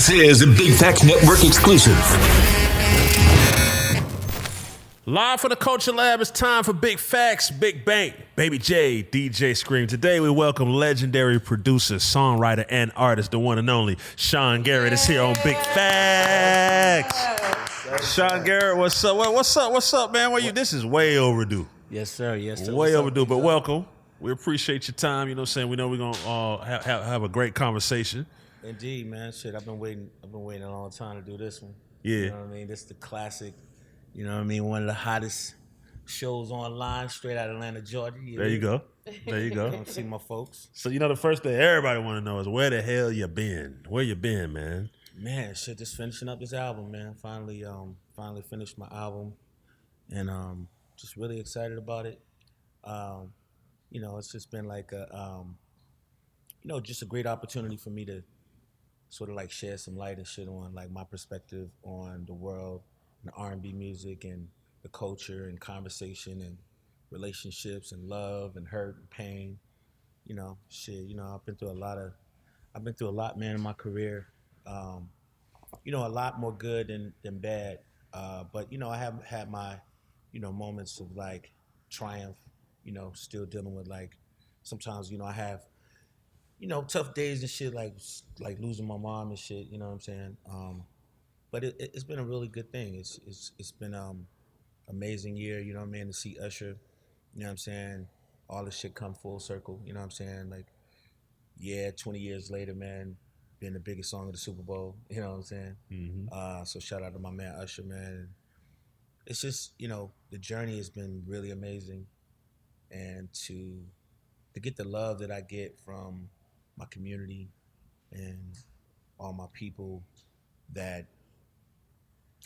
This is a Big Facts Network exclusive. Live from the Culture Lab, it's time for Big Facts, Big Bank, Baby J, DJ Scream. Today we welcome legendary producer, songwriter, and artist, the one and only Sean Garrett is here on Big Facts. Sean Garrett, what's up? What's up, man? This is way overdue. Yes, sir. Yes, sir. Way overdue, but welcome. We appreciate your time. You know what I'm saying? We know we're going to have a great conversation. Indeed, man. Shit, I've been waiting a long time to do this one. Yeah. You know what I mean? This is the classic, you know what I mean? One of the hottest shows online, straight out of Atlanta, Georgia. Yeah. There you go. Come see my folks. So, the first thing everybody want to know is where the hell you been? Where you been, man? Man, shit, just finishing up this album, man. Finally finished my album, and just really excited about it. It's just been like just a great opportunity for me to sort of like share some light and shit on like my perspective on the world and R&B music and the culture and conversation and relationships and love and hurt and pain. I've been through a lot, man, in my career. A lot more good than bad. But I have had my, moments of like triumph, still dealing with like, sometimes, I have, tough days and shit, like losing my mom and shit, you know what I'm saying? But it's been a really good thing. It's been amazing year, you know what I mean, to see Usher, you know what I'm saying? All this shit come full circle, you know what I'm saying? Like, 20 years later, man, being the biggest song of the Super Bowl, you know what I'm saying? Mm-hmm. So shout out to my man Usher, man. It's just, the journey has been really amazing, and to get the love that I get from my community and all my people that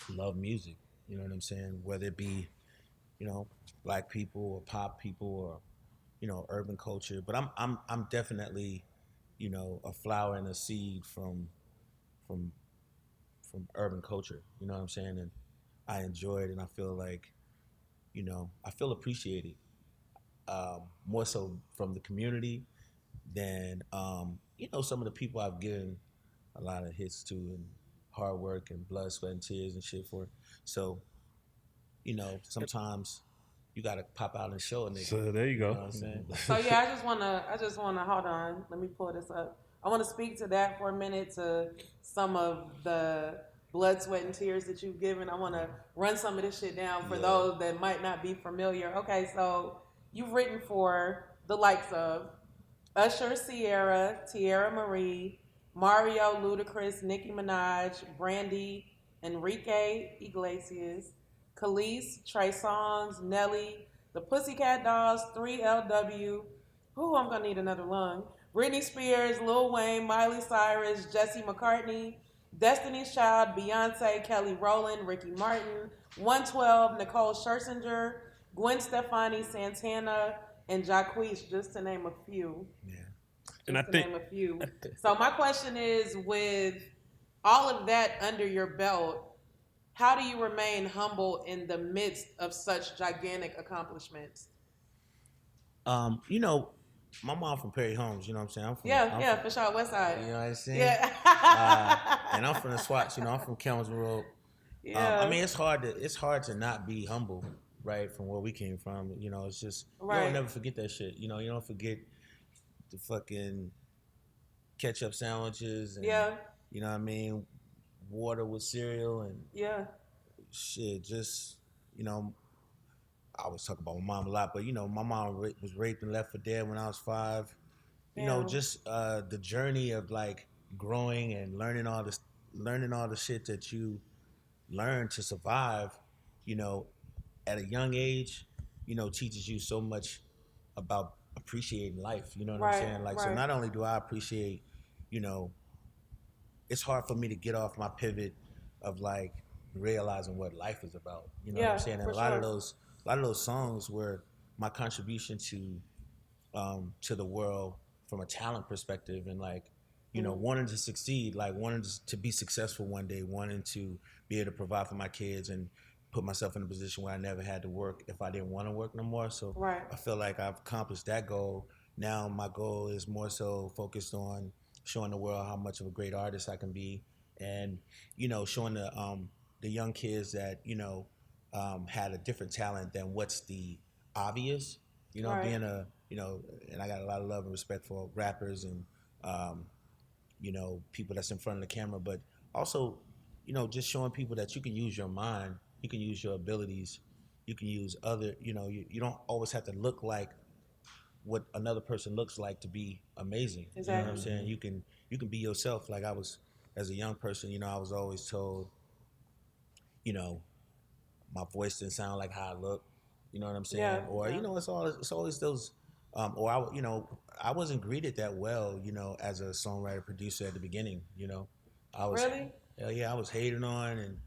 love music, you know what I'm saying? Whether it be, black people or pop people or, urban culture. But I'm definitely, a flower and a seed from urban culture, you know what I'm saying? And I enjoy it, and I feel like, I feel appreciated. More so from the community than some of the people I've given a lot of hits to and hard work and blood, sweat, and tears and shit for. So, sometimes you gotta pop out and show a nigga. So there you go. You know what I'm saying? So yeah, I just wanna hold on. Let me pull this up. I wanna speak to that for a minute, to some of the blood, sweat, and tears that you've given. I wanna run some of this shit down for those that might not be familiar. Okay, so you've written for the likes of Usher, Tierra Marie, Mario, Ludacris, Nicki Minaj, Brandy, Enrique Iglesias, Khalees, Trey Songz, Nelly, the Pussycat Dolls, 3LW, I'm gonna need another lung, Britney Spears, Lil Wayne, Miley Cyrus, Jesse McCartney, Destiny's Child, Beyonce, Kelly Rowland, Ricky Martin, 112, Nicole Scherzinger, Gwen Stefani, Santana, and Jacquees, just to name a few. Yeah. Name a few. So my question is, with all of that under your belt, how do you remain humble in the midst of such gigantic accomplishments? My mom from Perry Homes, you know what I'm saying? For sure, West Side. You know what I'm saying? Yeah. And I'm from the Swats, I'm from Kelms Road. Yeah. It's hard to not be humble, right, from where we came from. It's just, right. You don't never forget that shit. You don't forget the fucking ketchup sandwiches and, you know what I mean, water with cereal and shit. Just, I always talk about my mom a lot, but, my mom was raped and left for dead when I was 5. Just the journey of like growing and learning all the shit that you learn to survive, at a young age, teaches you so much about appreciating life. You know what I'm saying? Like, so not only do I appreciate, it's hard for me to get off my pivot of like realizing what life is about. You know what I'm saying? And a lot of those songs were my contribution to the world from a talent perspective, and like, wanting to succeed, like wanting to be successful one day, wanting to be able to provide for my kids and put myself in a position where I never had to work if I didn't want to work no more. So I feel like I've accomplished that goal. Now my goal is more so focused on showing the world how much of a great artist I can be, and showing the young kids that had a different talent than what's the obvious. Right. Being and I got a lot of love and respect for rappers and people that's in front of the camera, but also just showing people that you can use your mind, you can use your abilities, you can use other. You don't always have to look like what another person looks like to be amazing. Exactly. You know what I'm saying? You can be yourself. Like I was as a young person, I was always told, my voice didn't sound like how I look. You know what I'm saying? Yeah, Or yeah. it's always those. Or I wasn't greeted that well. As a songwriter producer at the beginning. I was Really? hell yeah, I was hated on, and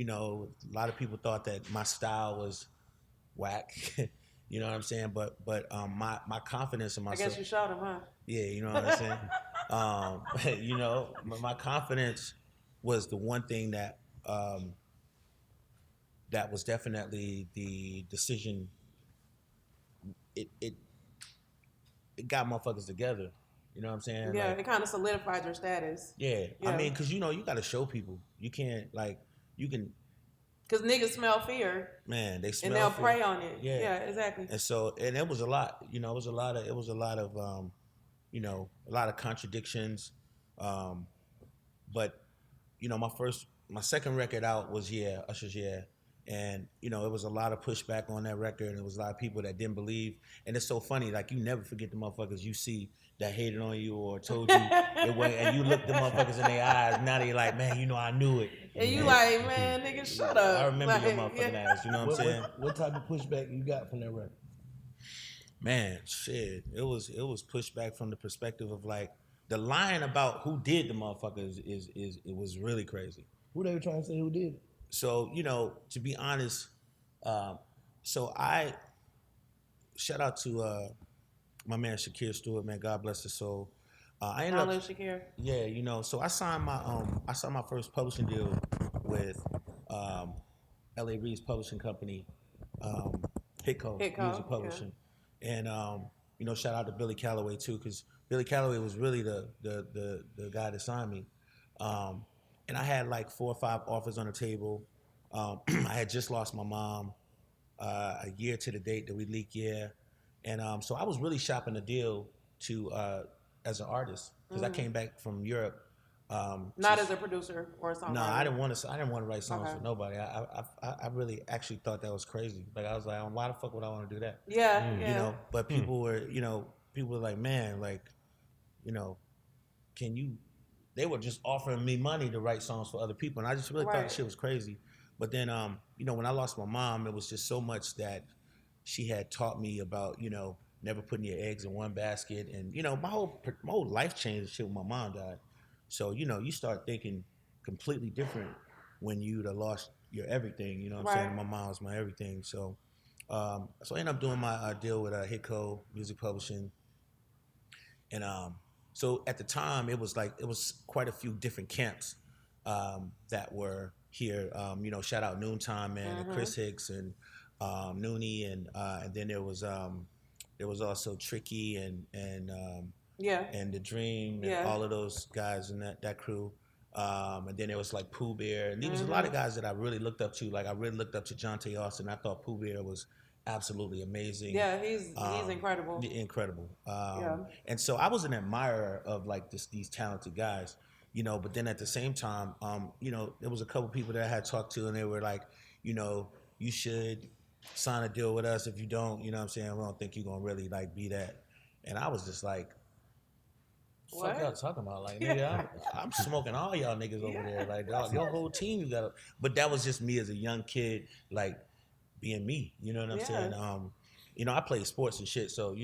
a lot of people thought that my style was whack. You know what I'm saying? But my confidence in I myself. guess you showed him, huh? Yeah, you know what I'm saying. My confidence was the one thing that that was definitely the decision. It got motherfuckers together. You know what I'm saying? Yeah, Like, it kind of solidified your status. yeah. Yeah. I mean, because you got to show people. You can't you can. Because niggas smell fear. Man, they smell. And they'll fear. prey on it. Yeah. Yeah, exactly. And it was a lot. It was a lot of. It was a lot of. A lot of contradictions. But my second record out was Usher's Yeah. And it was a lot of pushback on that record, and it was a lot of people that didn't believe. And it's so funny, like you never forget the motherfuckers you see that hated on you or told you it was, and you look the motherfuckers in their eyes. Now they're like, man, I knew it. And you like, man, nigga, shut up. I remember your Like, motherfucking yeah. ass. You know what I'm saying? What type of pushback you got from that record? Man, shit, it was pushback from the perspective of like the line about who did the motherfuckers is it was really crazy. Who they were trying to say who did it? So, to be honest, so I shout out to my man Shakir Stewart, man, God bless his soul. I ended I up, love Shakir. yeah, so I signed my first publishing deal with L.A. Reid's publishing company, Hitco Music Publishing, and shout out to Billy Calloway too, because Billy Calloway was really the guy that signed me. And I had like 4 or 5 offers on the table. I had just lost my mom a year to the date that we leaked, and so I was really shopping the deal to as an artist because I came back from Europe. Not as a producer or a songwriter. No, I didn't want to write songs Okay. for nobody. I really actually thought that was crazy. Like I was like, why the fuck would I want to do that? Yeah, yeah. But people were like, man, like, can you? They were just offering me money to write songs for other people, and I just really thought Right. the shit was crazy. But then, when I lost my mom, it was just so much that she had taught me about, never putting your eggs in one basket, and my whole life changed and shit when my mom died. So you start thinking completely different when you'd have lost your everything. You know what I'm saying? Right. My mom was my everything. So, so I ended up doing my deal with Hitco Music Publishing, and so at the time it was quite a few different camps that were here. Shout out Noontime, man, and Chris Hicks and Noonie, and then there was also Tricky and The Dream, and all of those guys and that crew. And then there was like Pooh Bear, and there was a lot of guys that I really looked up to. Like I really looked up to Jonte Austin. I thought Pooh Bear was absolutely amazing. Yeah, he's incredible. Incredible. And so I was an admirer of like these talented guys, but then at the same time, there was a couple people that I had talked to, and they were like, you should sign a deal with us. If you don't, what I'm saying, we don't think you're gonna really like be that. And I was just like, fuck y'all talking about? Like, nigga, I'm smoking all y'all niggas over there. Like, dog, your whole team, you got. But that was just me as a young kid, like being me. You know what I'm saying? I played sports and shit, so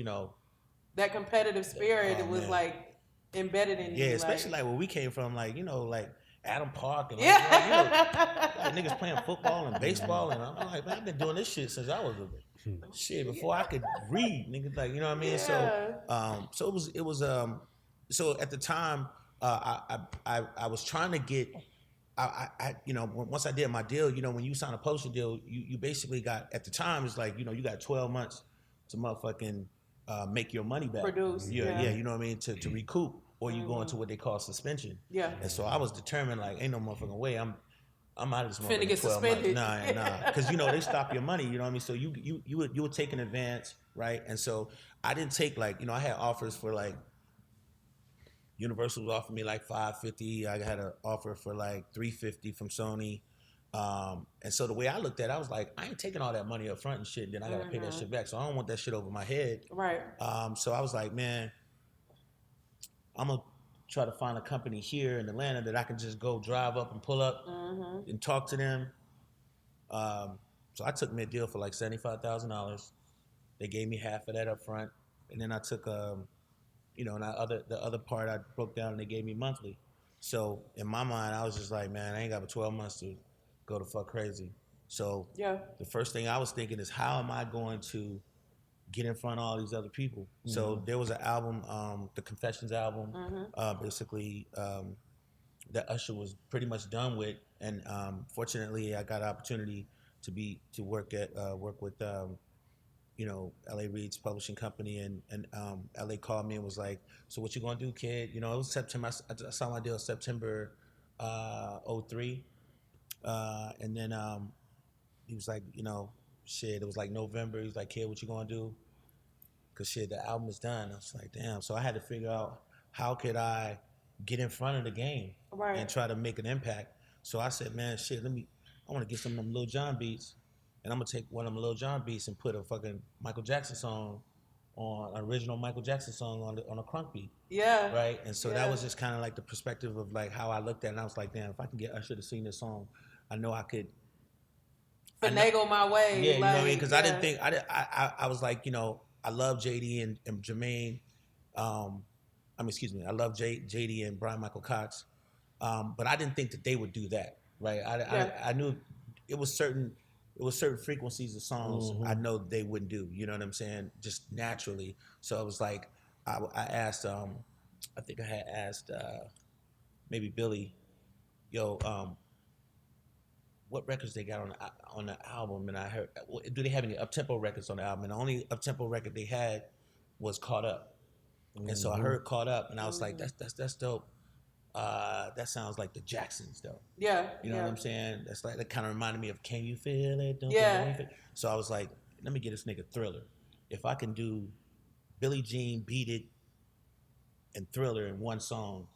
that competitive spirit Oh, was man. like embedded in you. Yeah, especially like where we came from, like like Adam Park and like, Yeah. like niggas playing football and baseball, and I'm like, man, I've been doing this shit since I was a shit before I could read, niggas, like, you know what I mean? Yeah. So it was so at the time I was trying to get. Once I did my deal, when you sign a publishing deal, you basically got, at the time, it's like, you got 12 months to motherfucking make your money back. Produce, Yeah, yeah. you know what I mean? To recoup. or you go into what they call suspension. Yeah. And so I was determined, like, ain't no motherfucking way I'm out of this Finna motherfucker get 12 suspended. months. Nah. Because, they stop your money, you know what I mean? So you would take an advance, right? And so I didn't take, like, I had offers for, like, Universal was offering me like $550. I had an offer for like $350 from Sony. And so the way I looked at it, I was like, I ain't taking all that money up front and shit, then I gotta pay that shit back. So I don't want that shit over my head. Right. So I was like, man, I'm gonna try to find a company here in Atlanta that I can just go drive up and pull up and talk to them. So I took me a deal for like $75,000. They gave me half of that up front. And then I took and the other part I broke down and they gave me monthly. So in my mind, I was just like, man, I ain't got but 12 months to go the fuck crazy. So the first thing I was thinking is, how am I going to get in front of all these other people? So there was an album, the Confessions album, basically that Usher was pretty much done with, and fortunately I got an opportunity to work with LA Reid's publishing company, and LA called me and was like, so what you gonna do, kid? It was September. I signed my deal September 03, and then he was like, shit, it was like November. He's like, kid, what you gonna do? Cause shit, the album is done. I was like, damn. So I had to figure out, how could I get in front of the game and try to make an impact. So I said, man, shit, I want to get some of them Lil Jon beats. And I'm gonna take one of them Lil Jon beats and put a fucking Michael Jackson song on, an original Michael Jackson song on a crunk beat. Yeah. Right. And so that was just kind of like the perspective of like how I looked at it. And I was like, damn, if I can get Usher to sing this song, I know I could finagle my way. Yeah, you know what I mean? Because I didn't think I was like, I love JD and Jermaine. I love JD and Brian Michael Cox, but I didn't think that they would do that. Right. I knew it was certain frequencies of songs I know they wouldn't do, you know what I'm saying? Just naturally. So I was like, I asked, I think I had asked maybe Billy, what records they got on the album, and I heard, do they have any up-tempo records on the album? And the only up-tempo record they had was Caught Up. And so I heard Caught Up, and I was like, that's dope. That sounds like the Jacksons, though. Yeah. You know what I'm saying? That's like, that kind of reminded me of Can You Feel It? Don't Yeah. You feel it? So I was like, let me get this nigga Thriller. If I can do Billie Jean, Beat It, and Thriller in one song,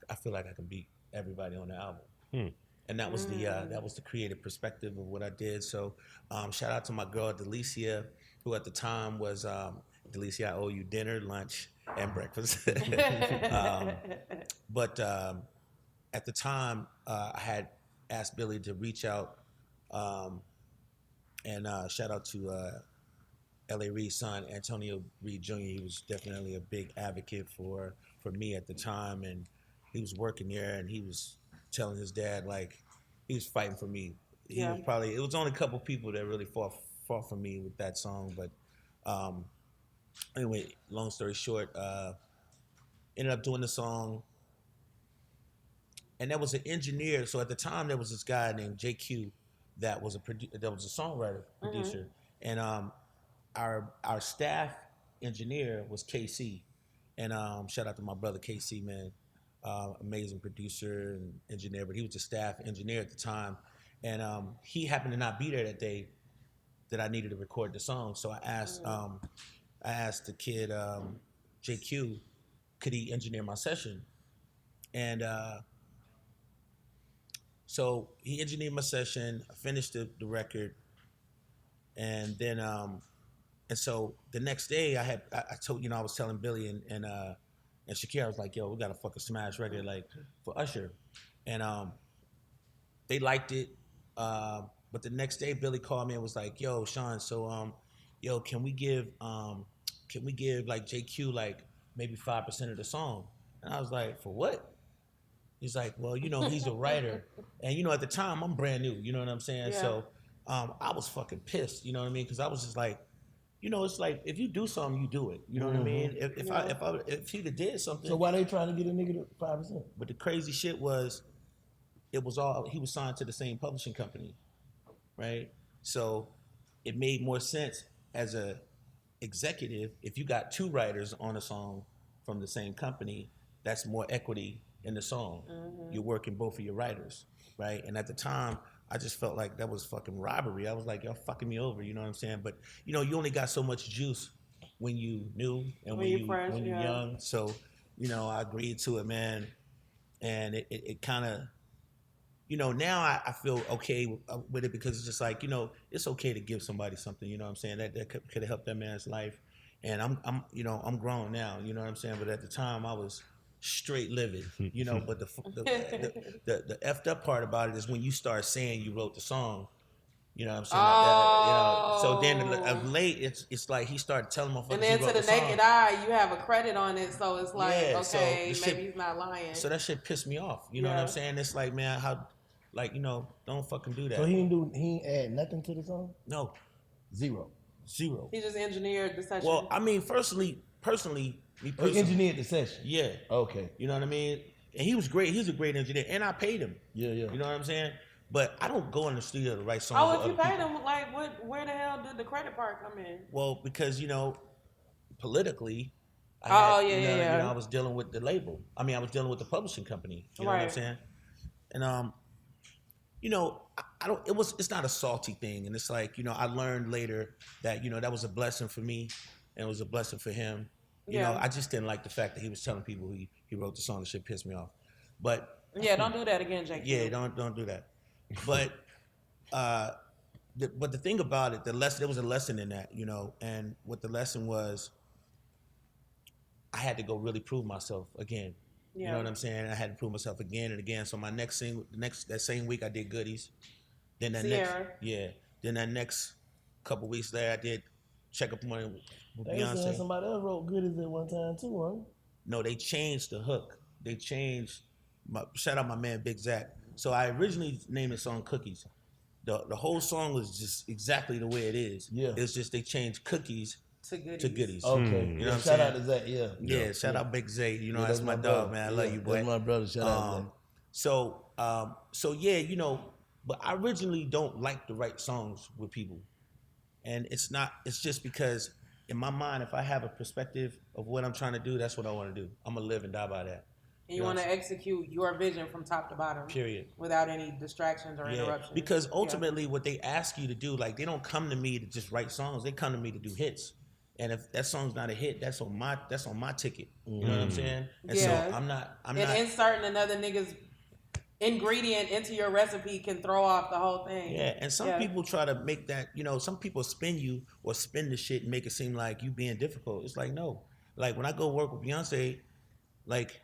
I feel like I can beat everybody on the album. And that was the creative perspective of what I did. So shout out to my girl Delicia, who at the time was Delicia, I owe you dinner, lunch, and breakfast. But at the time, I had asked Billy to reach out, and shout out to LA Reid's son, Antonio Reid Jr. He was definitely a big advocate for me at the time, and he was working there, and he was telling his dad, like, he was fighting for me. He was probably, it was only a couple people that really fought for me with that song, but anyway, long story short, ended up doing the song, and there was an engineer. So at the time, there was this guy named JQ that was a songwriter, producer, and our staff engineer was KC, and shout out to my brother KC, man. Amazing producer and engineer, but he was the staff engineer at the time, and he happened to not be there that day that I needed to record the song. So I asked the kid JQ, could he engineer my session? And so he engineered my session. I finished the record, and then and so the next day I told, I was telling Billy and Shakira, I was like, yo, we got a fucking smash record, like, for Usher. And they liked it. But the next day, Billy called me and was like, yo, Sean, so, can we give like JQ, like, maybe 5% of the song? And I was like, for what? He's like, well, he's a writer. And, at the time, I'm brand new, you know what I'm saying? Yeah. So I was fucking pissed, you know what I mean? Because I was just like, it's like, if you do something, you do it. You know what I mean? If he'd have did something. So why they trying to get a nigga to 5%? But the crazy shit was, he was signed to the same publishing company, right? So it made more sense as a executive if you got two writers on a song from the same company that's more equity in the song. Mm-hmm. You're working both of your writers, right? And at the time, I just felt like that was fucking robbery. I was like, y'all fucking me over, you know what I'm saying? But you know, you only got so much juice when you new and When you're fresh, when you're yeah. young. So, you know, I agreed to it, man. And it kind of, you know, now I feel okay with it because it's just like, you know, it's okay to give somebody something, you know what I'm saying? That could have helped that man's life. And I'm you know, I'm grown now, you know what I'm saying? But at the time I was straight livid, you know, but the effed up part about it is when you start saying you wrote the song, you know what I'm saying? You know, so then of late it's like he started telling motherfuckers And then he to wrote the the song. naked eye, you have a credit on it, so it's like, Yeah, so okay, the shit- maybe he's not lying. So that shit pissed me off. You know what I'm saying? It's like, man, how, like, you know, don't fucking do that. So he ain't add nothing to the song? No, Zero. zero. He just engineered the session. Well, I mean, personally, me He personally, engineered the session. yeah. Okay. You know what I mean? And he was great. He's a great engineer, and I paid him. Yeah. You know what I'm saying? But I don't go in the studio to write songs. oh, with if you other paid people. him, like, where the hell did the credit part come in? Well, because you know, politically, yeah. I was dealing with the label. I mean, I was dealing with the publishing company. You know what I'm Right. saying? And you know, I don't. It's not a salty thing, and it's like, you know, I learned later that, you know, that was a blessing for me, and it was a blessing for him. You know, I just didn't like the fact that he was telling people he wrote the song. The shit pissed me off. But Yeah, don't do that again, Jake. yeah, don't do that. But but the thing about it, there was a lesson in that, you know, and what the lesson was, I had to go really prove myself again. You know what I'm saying? I had to prove myself again and again. So my next that same week I did Goodies. Then that Sierra. Then that next couple weeks there I did Check Up Money with They was saying Beyonce. somebody else wrote goodies at one time too, huh? No, they changed the hook. They changed shout out my man Big Zach. So I originally named the song Cookies. The whole song was just exactly the way it is. Yeah. It's just they changed Cookies To goodies. to Goodies. Okay. You know what I'm Shout out saying? to Zach, yeah. Yeah, shout out Big Zay. You know, Yeah, that's my dog, brother. man. I love you, boy. That's my brother. Shout out to Zach. So yeah, you know, but I originally don't like to write songs with people. And it's just because in my mind, if I have a perspective of what I'm trying to do, that's what I want to do. I'm gonna live and die by that. And you want to execute your vision from top to bottom. Period. Without any distractions or interruptions. Because ultimately what they ask you to do, like, they don't come to me to just write songs, they come to me to do hits. And if that song's not a hit, that's on my ticket. You know what I'm saying? And so I'm not inserting another nigga's ingredient into your recipe can throw off the whole thing. Yeah, and some people try to make that, you know, some people spin you or spin the shit and make it seem like you being difficult. It's like, no. Like, when I go work with Beyonce, like,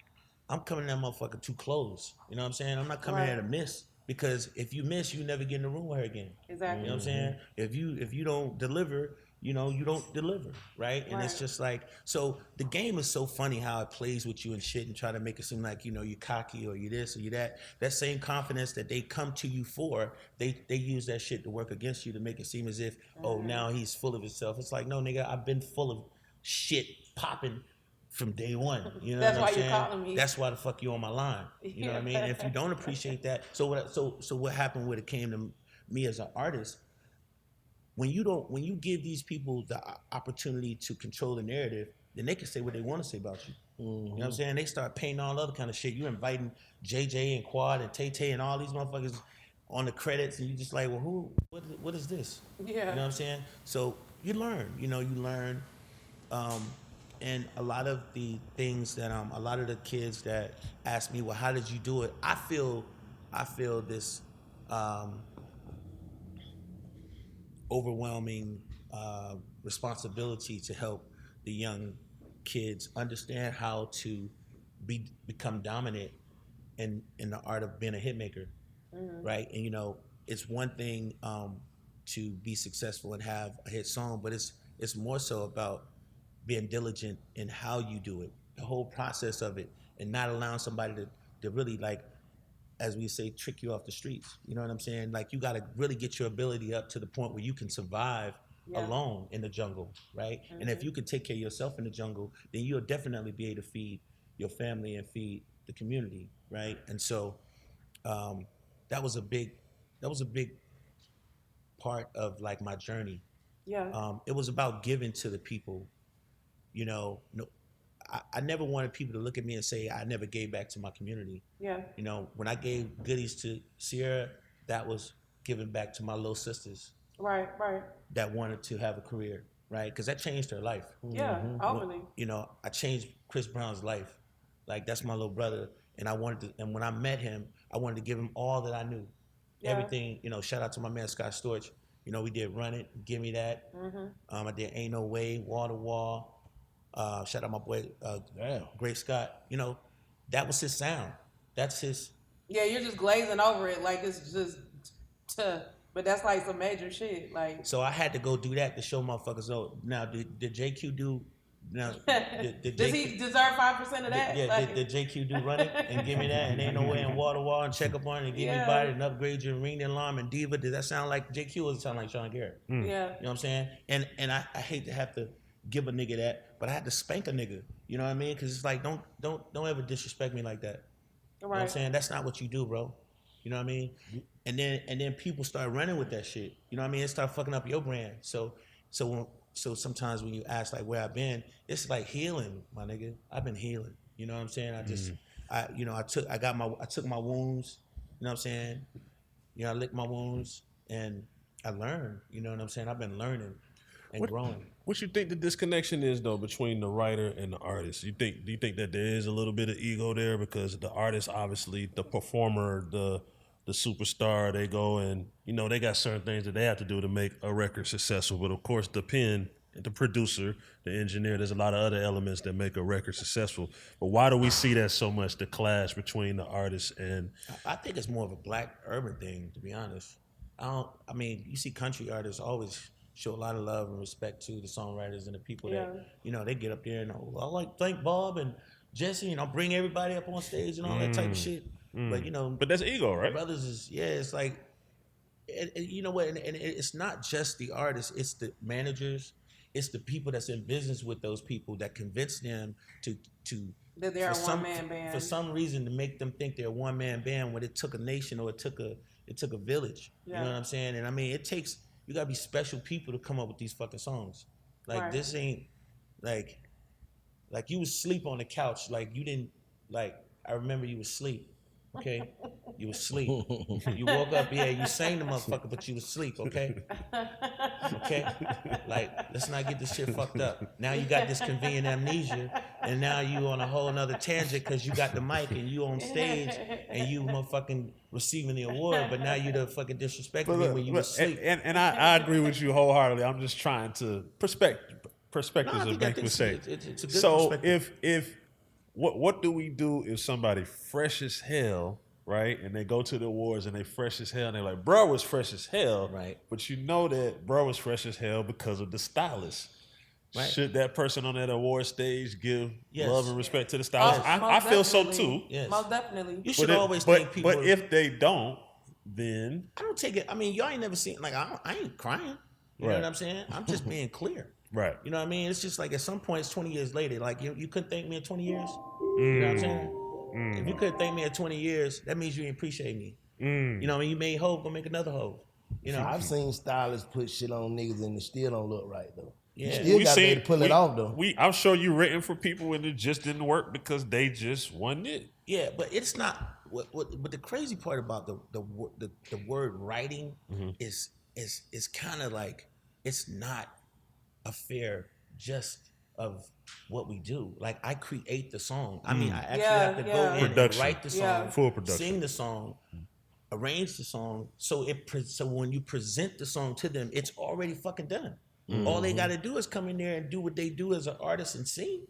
I'm coming that motherfucker too close. You know what I'm saying? I'm not coming there to miss. Because if you miss, you never get in the room with her again. Exactly. You know what I'm saying? If you don't deliver, you know, you don't deliver, right? And it's just like, so the game is so funny how it plays with you and shit and try to make it seem like, you know, you're cocky or you this or you that. That same confidence that they come to you for, they use that shit to work against you to make it seem as if, oh, now he's full of himself. It's like, no, nigga, I've been full of shit popping from day one. You know That's what I'm why saying? you're calling me. That's why the fuck you on my line. You know what I mean? And if you don't appreciate that, so what happened when it came to me as an artist, when you give these people the opportunity to control the narrative, then they can say what they want to say about you. You know what I'm saying? They start painting all other kind of shit. You're inviting JJ and Quad and Tay Tay and all these motherfuckers on the credits, and you just like, well, what is this? Yeah. You know what I'm saying? So you learn. And a lot of the things that a lot of the kids that ask me, well, how did you do it? I feel this overwhelming responsibility to help the young kids understand how to become dominant in the art of being a hit maker, right? And, you know, it's one thing to be successful and have a hit song, but it's more so about being diligent in how you do it, the whole process of it, and not allowing somebody to really, like, as we say, trick you off the streets. You know what I'm saying? Like, you got to really get your ability up to the point where you can survive alone in the jungle, right? And if you can take care of yourself in the jungle, then you'll definitely be able to feed your family and feed the community, right? And so that was a big part of, like, my journey. Yeah. It was about giving to the people. You know, no, I never wanted people to look at me and say I never gave back to my community. Yeah. You know, when I gave goodies to Sierra, that was giving back to my little sisters Right. that wanted to have a career, right? Because that changed her life. Yeah. Openly. You know, I changed Chris Brown's life. Like, that's my little brother. And and when I met him, I wanted to give him all that I knew. Yeah. Everything, you know, shout out to my man, Scott Storch. You know, we did Run It, Give Me That. I did Ain't No Way, Wall to Wall. Shout out my boy, Great Scott. You know, that was his sound. That's his. Yeah, you're just glazing over it like it's just, but that's like some major shit. Like, So I had to go do that to show motherfuckers. Oh, now did JQ do? Now did does he deserve 5% of that? Yeah, Like, did JQ do Run It and Give Me That and Ain't No Way and Wall to Wall and Check Up On It and Give Me Body and Upgrade Your Ring the Alarm and Diva? Did that sound like JQ or does it sound like Sean Garrett? Yeah. You know what I'm saying? And I hate to have to give a nigga that, but I had to spank a nigga. You know what I mean? Because it's like, don't ever disrespect me like that. You know what I'm saying? That's not what you do, bro. You know what I mean? And then people start running with that shit. You know what I mean? It start fucking up your brand. So sometimes when you ask like where I've been, it's like healing, my nigga. I've been healing. You know what I'm saying? I took my wounds. You know what I'm saying? You know, I licked my wounds and I learned. You know what I'm saying? I've been learning and growing. What you think the disconnection is though between the writer and the artist? Do you think that there is a little bit of ego there because the artist, obviously, the performer, the superstar, they go and you know they got certain things that they have to do to make a record successful. But of course, the pen, the producer, the engineer, there's a lot of other elements that make a record successful. But why do we see that so much, the clash between the artist and? I think it's more of a black urban thing, to be honest. I mean, you see country artists always show a lot of love and respect to the songwriters and the people that, you know, they get up there and, I like thank Bob and Jesse, and I'll bring everybody up on stage and all that type of shit. But, you know. But that's ego, right? Brothers is, it's like, you know what, and it's not just the artists, it's the managers, it's the people that's in business with those people that convince them to that they're a one-man band. For some reason to make them think they're a one-man band when it took a nation or it took a village. You know what I'm saying? And I mean, you gotta be special people to come up with these fucking songs. Like this ain't like you was asleep on the couch. Like you didn't I remember you was asleep. Okay? You was asleep. You woke up, you sang the motherfucker, but you was asleep, okay? Okay? Like, let's not get this shit fucked up. Now you got this convenient amnesia, and now you on a whole nother tangent because you got the mic and you on stage and you motherfucking receiving the award, but now you the fucking disrespecting me when you was asleep. And I agree with you wholeheartedly. I'm just trying to perspectives, as Bank would say. It's a good so perspective. if what do we do if somebody fresh as hell, right? And they go to the awards and they fresh as hell and they're like, bro was fresh as hell. Right. But you know that bro was fresh as hell because of the stylist. Right. Should that person on that award stage give love and respect to the stylist? I feel so too. Yes. Most definitely. You should always thank people. But if they don't, then I don't take it. I mean, y'all ain't never seen I ain't crying. You know what I'm saying? I'm just being clear. Right. You know what I mean? It's just like at some point, it's 20 years later. Like you couldn't thank me in 20 years. You know what I'm saying? If you couldn't thank me in 20 years, that means you didn't appreciate me. You know, when you made Hov, go make another Hov. You know, I've seen stylists put shit on niggas and it still don't look right though. Yeah. You still got to pull it off though. I'm sure you written for people and it just didn't work because they just wasn't it. Yeah, but it's not. But the crazy part about the word writing is kind of like it's not a fair just of what we do. Like I create the song. I mean, I actually have to go in and write the song, full production, sing the song, arrange the song. So when you present the song to them, it's already fucking done. All they got to do is come in there and do what they do as an artist and sing.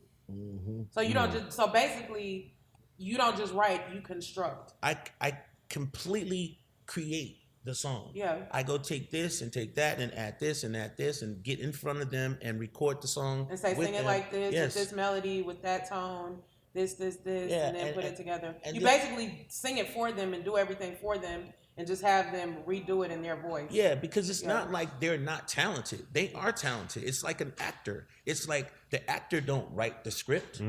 So you don't just. So basically, you don't just write. You construct. I completely create the song. Yeah. I go take this and take that and add this and get in front of them and record the song. And say, sing it like this, yes. with this melody, with that tone, this, Yeah, and then put it together. and You this- basically sing it for them and do everything for them and just have them redo it in their voice. Yeah, because it's not like they're not talented. They are talented. It's like an actor. It's like the actor don't write the script.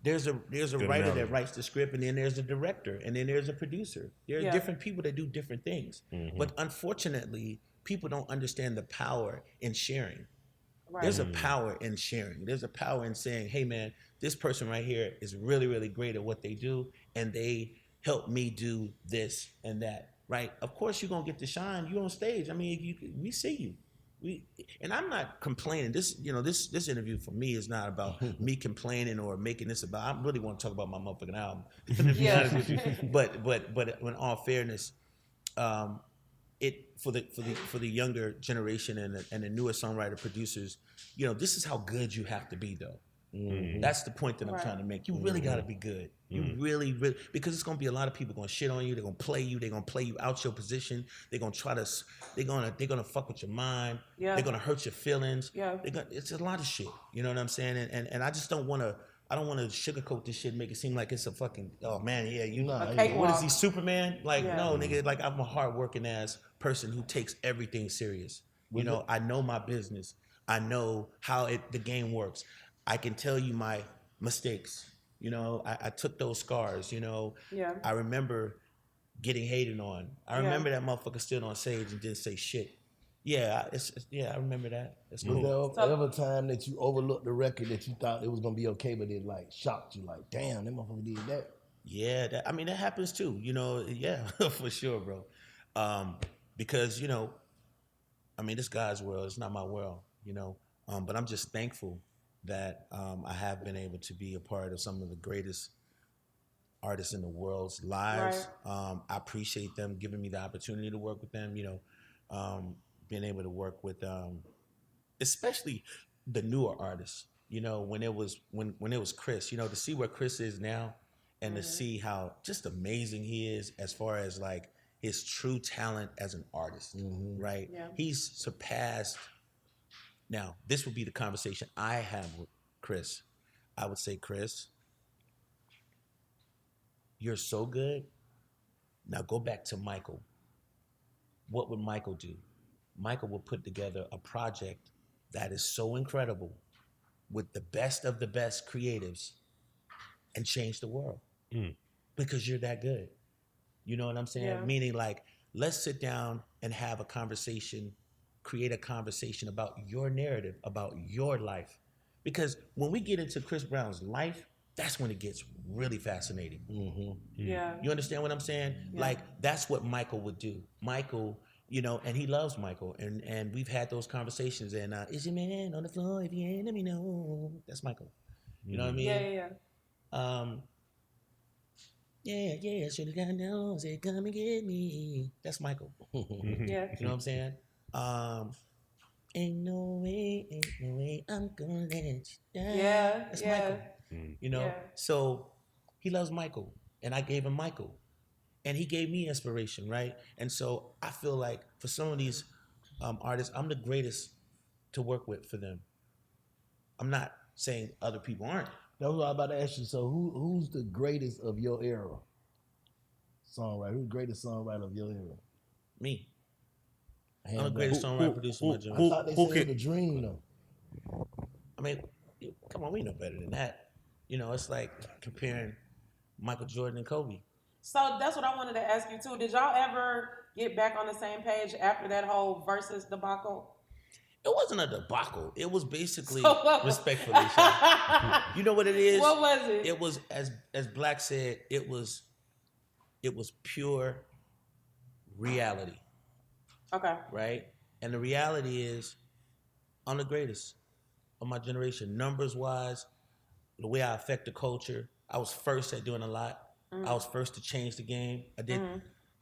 There's a writer analogy. that writes the script, and then there's a director, and then there's a producer. There are different people that do different things. But unfortunately, people don't understand the power in sharing. Right. There's a power in sharing. There's a power in saying, hey man, this person right here is really, really great at what they do, and they help me do this and that, right? Of course you're gonna get to shine. You on stage. I mean, we see you. And I'm not complaining. This interview for me is not about me complaining or making this about. I really want to talk about my motherfucking album. To be honest with you. But in all fairness, it for the younger generation and the newer songwriter producers, this is how good you have to be though. Mm-hmm. That's the point that I'm trying to make. You really got to be good. You really, because it's gonna be a lot of people gonna shit on you. They're gonna play you. They're gonna play you out your position. They're gonna try to. They're gonna fuck with your mind. Yeah. They're gonna hurt your feelings. Yeah. It's a lot of shit. You know what I'm saying? And I just don't want to. I don't want to sugarcoat this shit, and make it seem like it's a fucking. Oh man, yeah, what is he, Superman? Like no, nigga. Like I'm a hardworking ass person who takes everything serious. I know my business. I know how the game works. I can tell you my mistakes. I took those scars. I remember getting hated on. I remember that motherfucker stood on stage and didn't say shit. Yeah, I remember that. That's cool. Was there ever time that you overlooked the record that you thought it was gonna be okay, but it like shocked you? Like, damn, that motherfucker did that. Yeah, that happens too. Yeah, for sure, bro. Because this God's world. It's not my world. But I'm just thankful that I have been able to be a part of some of the greatest artists in the world's lives. Right. I appreciate them giving me the opportunity to work with them. Being able to work with, especially the newer artists. When it was Chris. To see where Chris is now, and to see how just amazing he is as far as like his true talent as an artist. Right? Yeah. He's surpassed. Now, this would be the conversation I have with Chris. I would say, Chris, you're so good. Now go back to Michael. What would Michael do? Michael will put together a project that is so incredible with the best of the best creatives and change the world because you're that good. You know what I'm saying? Yeah. Meaning like, let's sit down and have a conversation, create a conversation about your narrative, about your life. Because when we get into Chris Brown's life, that's when it gets really fascinating. Mm-hmm. Yeah. You understand what I'm saying? Yeah. Like, that's what Michael would do. Michael, and he loves Michael. And we've had those conversations. And is your man on the floor? If he ain't, let me know. That's Michael. You know what I mean? Yeah. Should have got down. Say, come and get me. That's Michael. Yeah. You know what I'm saying? Ain't no way I'm gonna let you down. Yeah. That's Michael. So he loves Michael. And I gave him Michael. And he gave me inspiration, right? And so I feel like for some of these artists, I'm the greatest to work with for them. I'm not saying other people aren't. That's what I was about to ask you. So who's the greatest of your era? Songwriter. Who's the greatest songwriter of your era? Me. I'm the greatest songwriter producer in my generation. I thought they said the dream, though. I mean, come on, we know better than that. It's like comparing Michael Jordan and Kobe. So that's what I wanted to ask you, too. Did y'all ever get back on the same page after that whole Verzuz debacle? It wasn't a debacle. It was basically respectfully. You know what it is? What was it? It was, as Black said, it was pure reality. Okay. Right? And the reality is, I'm the greatest of my generation. Numbers-wise, the way I affect the culture, I was first at doing a lot. Mm-hmm. I was first to change the game. I did. Mm-hmm.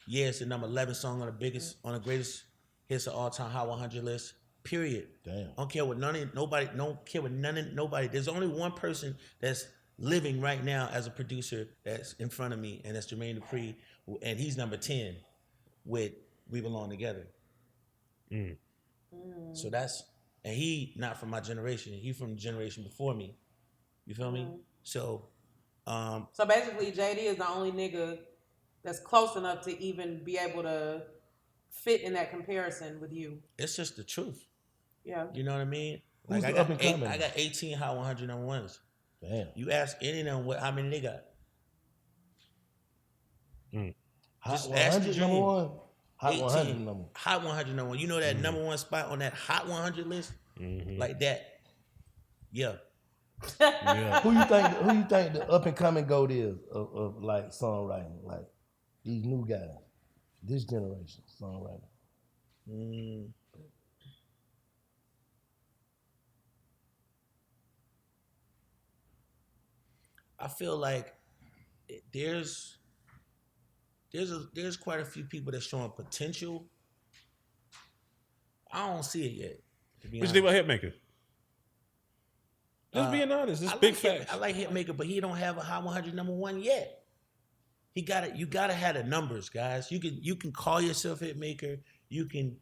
Yeah, it's the number 11 song on the greatest hits of all time Hot 100 list. Period. Damn. I don't care what nobody. Don't care what nobody. There's only one person that's living right now as a producer that's in front of me, and that's Jermaine Dupri, and he's number 10 with We Belong Together. So and he not from my generation. He from the generation before me. You feel me? So basically, JD is the only nigga that's close enough to even be able to fit in that comparison with you. It's just the truth. Yeah. You know what I mean? Like I got 18 Hot 100 number ones. Damn. You ask any of them how many they got. Hot 100 number one. Hot 100 number one. Hot 100 number one. You know that number one spot on that Hot 100 list? like that. Yeah. Who you think the up and coming goat is of like songwriting, like these new guys, this generation songwriter? I feel like there's quite a few people that's showing potential. I don't see it yet. To be What you think honest. about Hitmaker? Just being honest, it's big facts. I like Hitmaker, but he don't have a Hot 100 #1 yet. He got it. You gotta have the numbers, guys. You can call yourself Hitmaker. You can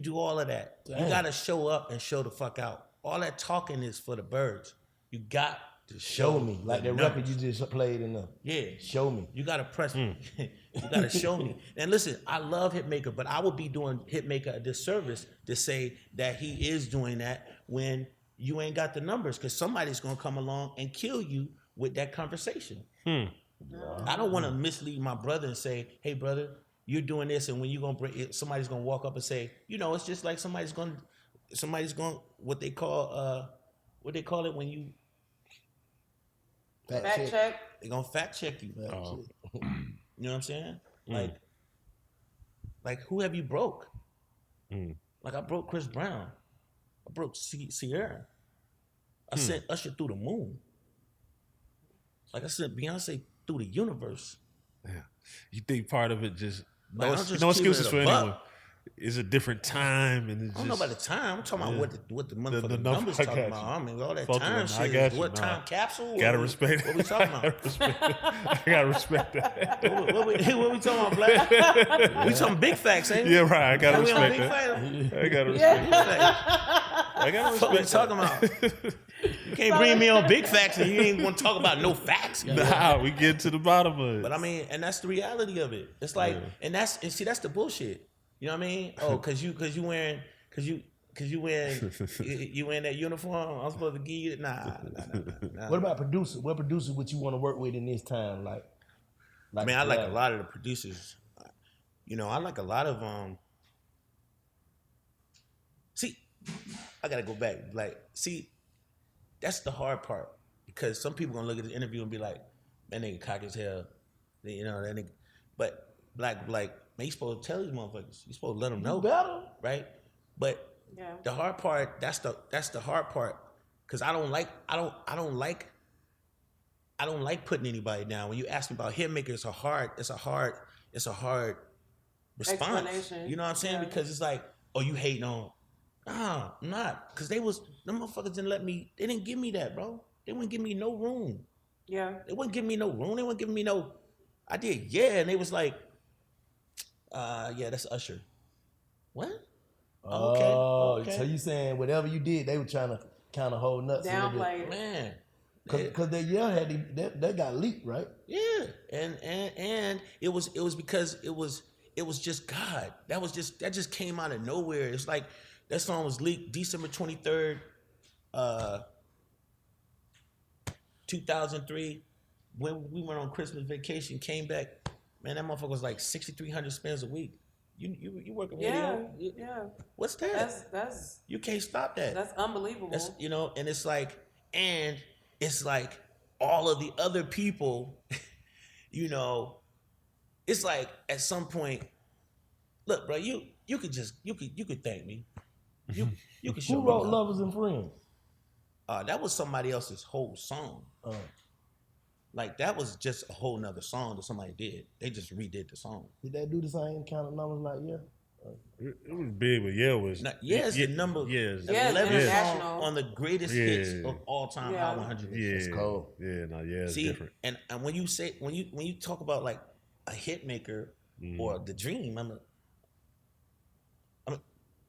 do all of that. Damn. You gotta show up and show the fuck out. All that talking is for the birds. You got to Show me, like the that record numbers. you just played in the. Yeah. Show me. You gotta press me. You gotta show me. And listen, I love Hitmaker, but I would be doing Hitmaker a disservice to say that he is doing that when you ain't got the numbers, because somebody's gonna come along and kill you with that conversation. I don't want to mislead my brother and say, "Hey, brother, you're doing this," and when you gonna bring it, somebody's gonna walk up and say, it's just like somebody's going what they call it when you Fact check. they're gonna fact check you. You know what I'm saying? Like who have you broke? Like I broke Chris Brown. I broke Sierra. I sent Usher through the moon. Like I sent Beyonce through the universe. Yeah. You think part of it just Like, I'm just no keeping excuses it for a buck. anyone. It's a different time, and it's I don't know about the time. I'm talking about what the motherfucking the numbers I talking got about. you. I mean, all that Fuck time with them. I shit. got you. What Nah. time capsule? Gotta What respect. What we talking about? I gotta respect that. what we talking about, Black? We talking big facts, ain't we? Yeah, right. I gotta We on respect big that. facts? I gotta respect that. I gotta What we respect talking that. about? You can't bring me on big facts and you ain't want to talk about no facts. Nah, we get to the bottom of it. But I mean, and that's the reality of it. It's like, and see, that's the bullshit. You know what I mean? Oh, cause you wearing that uniform. I'm supposed to give you nah. What about producer? What producer would you want to work with in this time? Like I mean, I like a lot of the producers. I like a lot of See, I gotta go back. Like, see, that's the hard part, because some people gonna look at the interview and be like, "That nigga cocky as hell," that nigga. But Black, man, you supposed to tell these motherfuckers. You supposed to let them know, better, right? But the hard part, that's the hard part, because I don't like putting anybody down. When you ask me about Hitmaker, it's a hard response. Explanation. You know what I'm saying? Yeah. Because it's like, oh, you hating on? Nah, I'm not. Because them motherfuckers they didn't give me that, bro. They wouldn't give me no room. Yeah. They wouldn't give me no room. They wouldn't give me no. I did, yeah, and they was like, yeah, that's Usher. What? Okay. So you saying whatever you did, they were trying to kind of hold nuts a little bit. Downplay. Man. Because they that got leaked, right? Yeah, and it was because it was just God. That just came out of nowhere. It's like that song was leaked December 23rd, 2003. When we went on Christmas vacation, came back, man, that motherfucker was like 6,300 spins a week. You work a radio? Yeah. What's that? That's You can't stop that. that's unbelievable. That's, and it's like all of the other people, it's like at some point, look, bro, you could thank me. You could show Who me wrote love. Lovers and Friends? That was somebody else's whole song. Like that was just a whole nother song that somebody did. They just redid the song. Did they do the same kind of numbers like It was big, but was. It's the number. Yes. Yeah, 11 international. song on the greatest hits of all time. Yeah. Hot 100. Yeah. It's cold. Yeah, no, yeah, it's See, different. and when you talk about like a hit maker or the dream, I mean,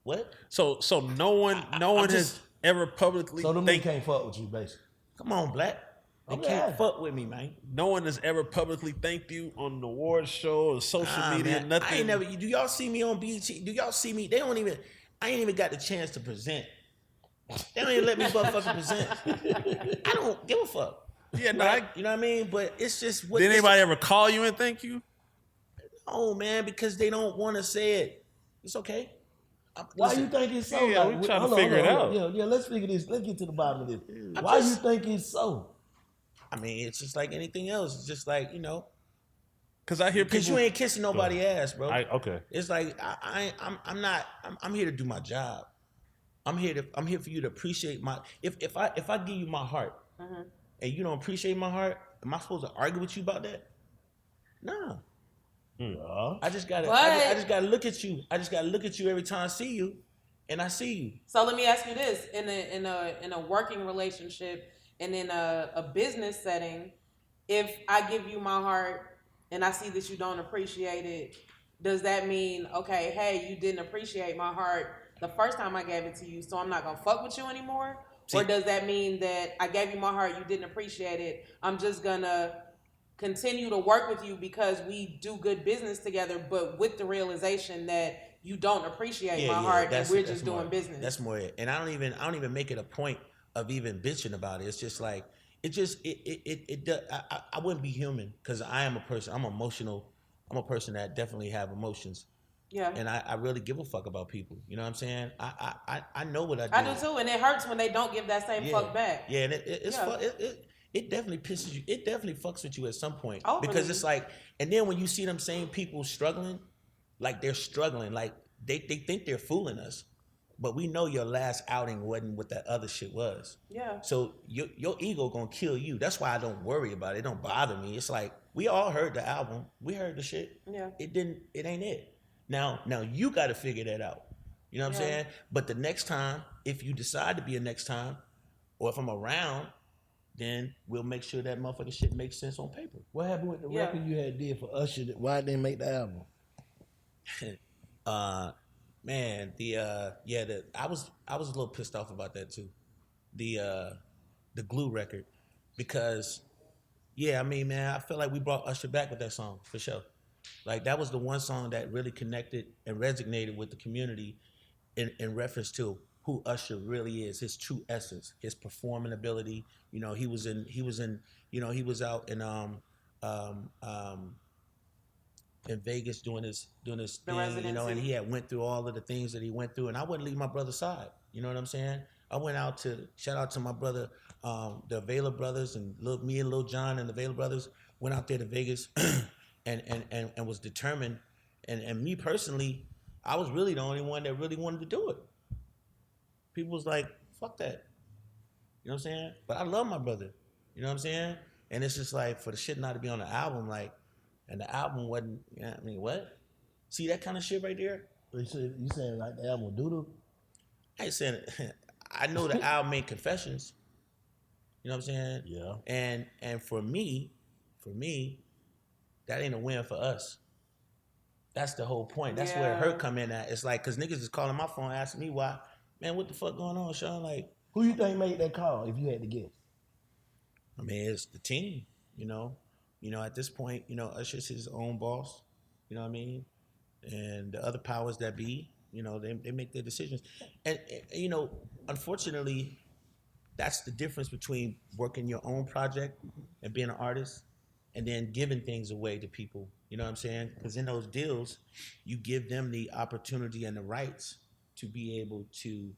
what? So no one has ever publicly So them niggas can't fuck with you, basically. Come on, Black. They Okay. can't fuck with me, man. no one has ever publicly thanked you on an award show or social media, Man, nothing. I ain't never. Do y'all see me on BET? Do y'all see me? I ain't even got the chance to present. They don't even let me motherfucking present. I don't give a fuck. Yeah, no, Right? You know what I mean? But it's just what. did anybody ever call you and thank you? Oh man, because they don't want to say it. It's okay. Why you think it's so? Yeah, we trying to figure it out. Yeah, let's figure this. Let's get to the bottom of this. Why you think it's so? I mean, it's just like anything else. It's just like, Because I hear people. because you ain't kissing nobody's ass, bro. Okay. It's like I'm here to do my job. I'm here for you to appreciate my. If I give you my heart, and you don't appreciate my heart, am I supposed to argue with you about that? No. I just gotta look at you. I just gotta look at you every time I see you, and I see you. So let me ask you this: in a working relationship and in a business setting, if I give you my heart and I see that you don't appreciate it, does that mean, okay, hey, you didn't appreciate my heart the first time I gave it to you, so I'm not gonna fuck with you anymore? Or does that mean that I gave you my heart, you didn't appreciate it, I'm just gonna continue to work with you because we do good business together, but with the realization that you don't appreciate my heart and we're just doing business? That's more it. And I don't even make it a point of even bitching about it. It's just like, I wouldn't be human because I am a person. I'm emotional. I'm a person that definitely have emotions. Yeah. And I really give a fuck about people. You know what I'm saying? I know what I do. I do too, and it hurts when they don't give that same fuck back. Yeah, and it definitely pisses you. It definitely fucks with you at some point. Oh, because it's like, and then when you see them same people struggling, like they're struggling, like they think they're fooling us. But we know your last outing wasn't what that other shit was. Yeah. So your ego gonna kill you. That's why I don't worry about it. It don't bother me. It's like, we all heard the album. We heard the shit. Yeah. It ain't it. Now you gotta figure that out. You know what I'm saying? But the next time, if you decide to be a next time, or if I'm around, then we'll make sure that motherfucking shit makes sense on paper. What happened with the record you had did for Usher? Why didn't they make the album? Man, I was a little pissed off about that too. The Glue record, because I mean, man, I feel like we brought Usher back with that song for sure. Like, that was the one song that really connected and resonated with the community in reference to who Usher really is, his true essence, his performing ability. You know, he was out in Vegas doing his thing, you know, and he had went through all of the things that he went through, and I wouldn't leave my brother's side. You know what I'm saying? I went out to shout out to my brother, the Avila brothers, and me and Lil John and the Avila brothers went out there to Vegas and was determined. And me personally, I was really the only one that really wanted to do it. People was like, fuck that. You know what I'm saying? But I love my brother. You know what I'm saying? And it's just like, for the shit not to be on the album, like, and the album wasn't, I mean, what? See that kind of shit right there? You saying like the album doodle? I ain't saying it. I know the album made confessions. You know what I'm saying? Yeah. And for me, that ain't a win for us. That's the whole point. That's where her come in at. It's like, cause niggas is calling my phone asking me why, man, what the fuck going on, Sean? Like, who you think made that call if you had to guess? I mean, it's the team, you know. You know, at this point, you know, Usher's his own boss, you know what I mean? And the other powers that be, you know, they make their decisions. And you know, unfortunately, that's the difference between working your own project and being an artist and then giving things away to people. You know what I'm saying? Because in those deals, you give them the opportunity and the rights to be able to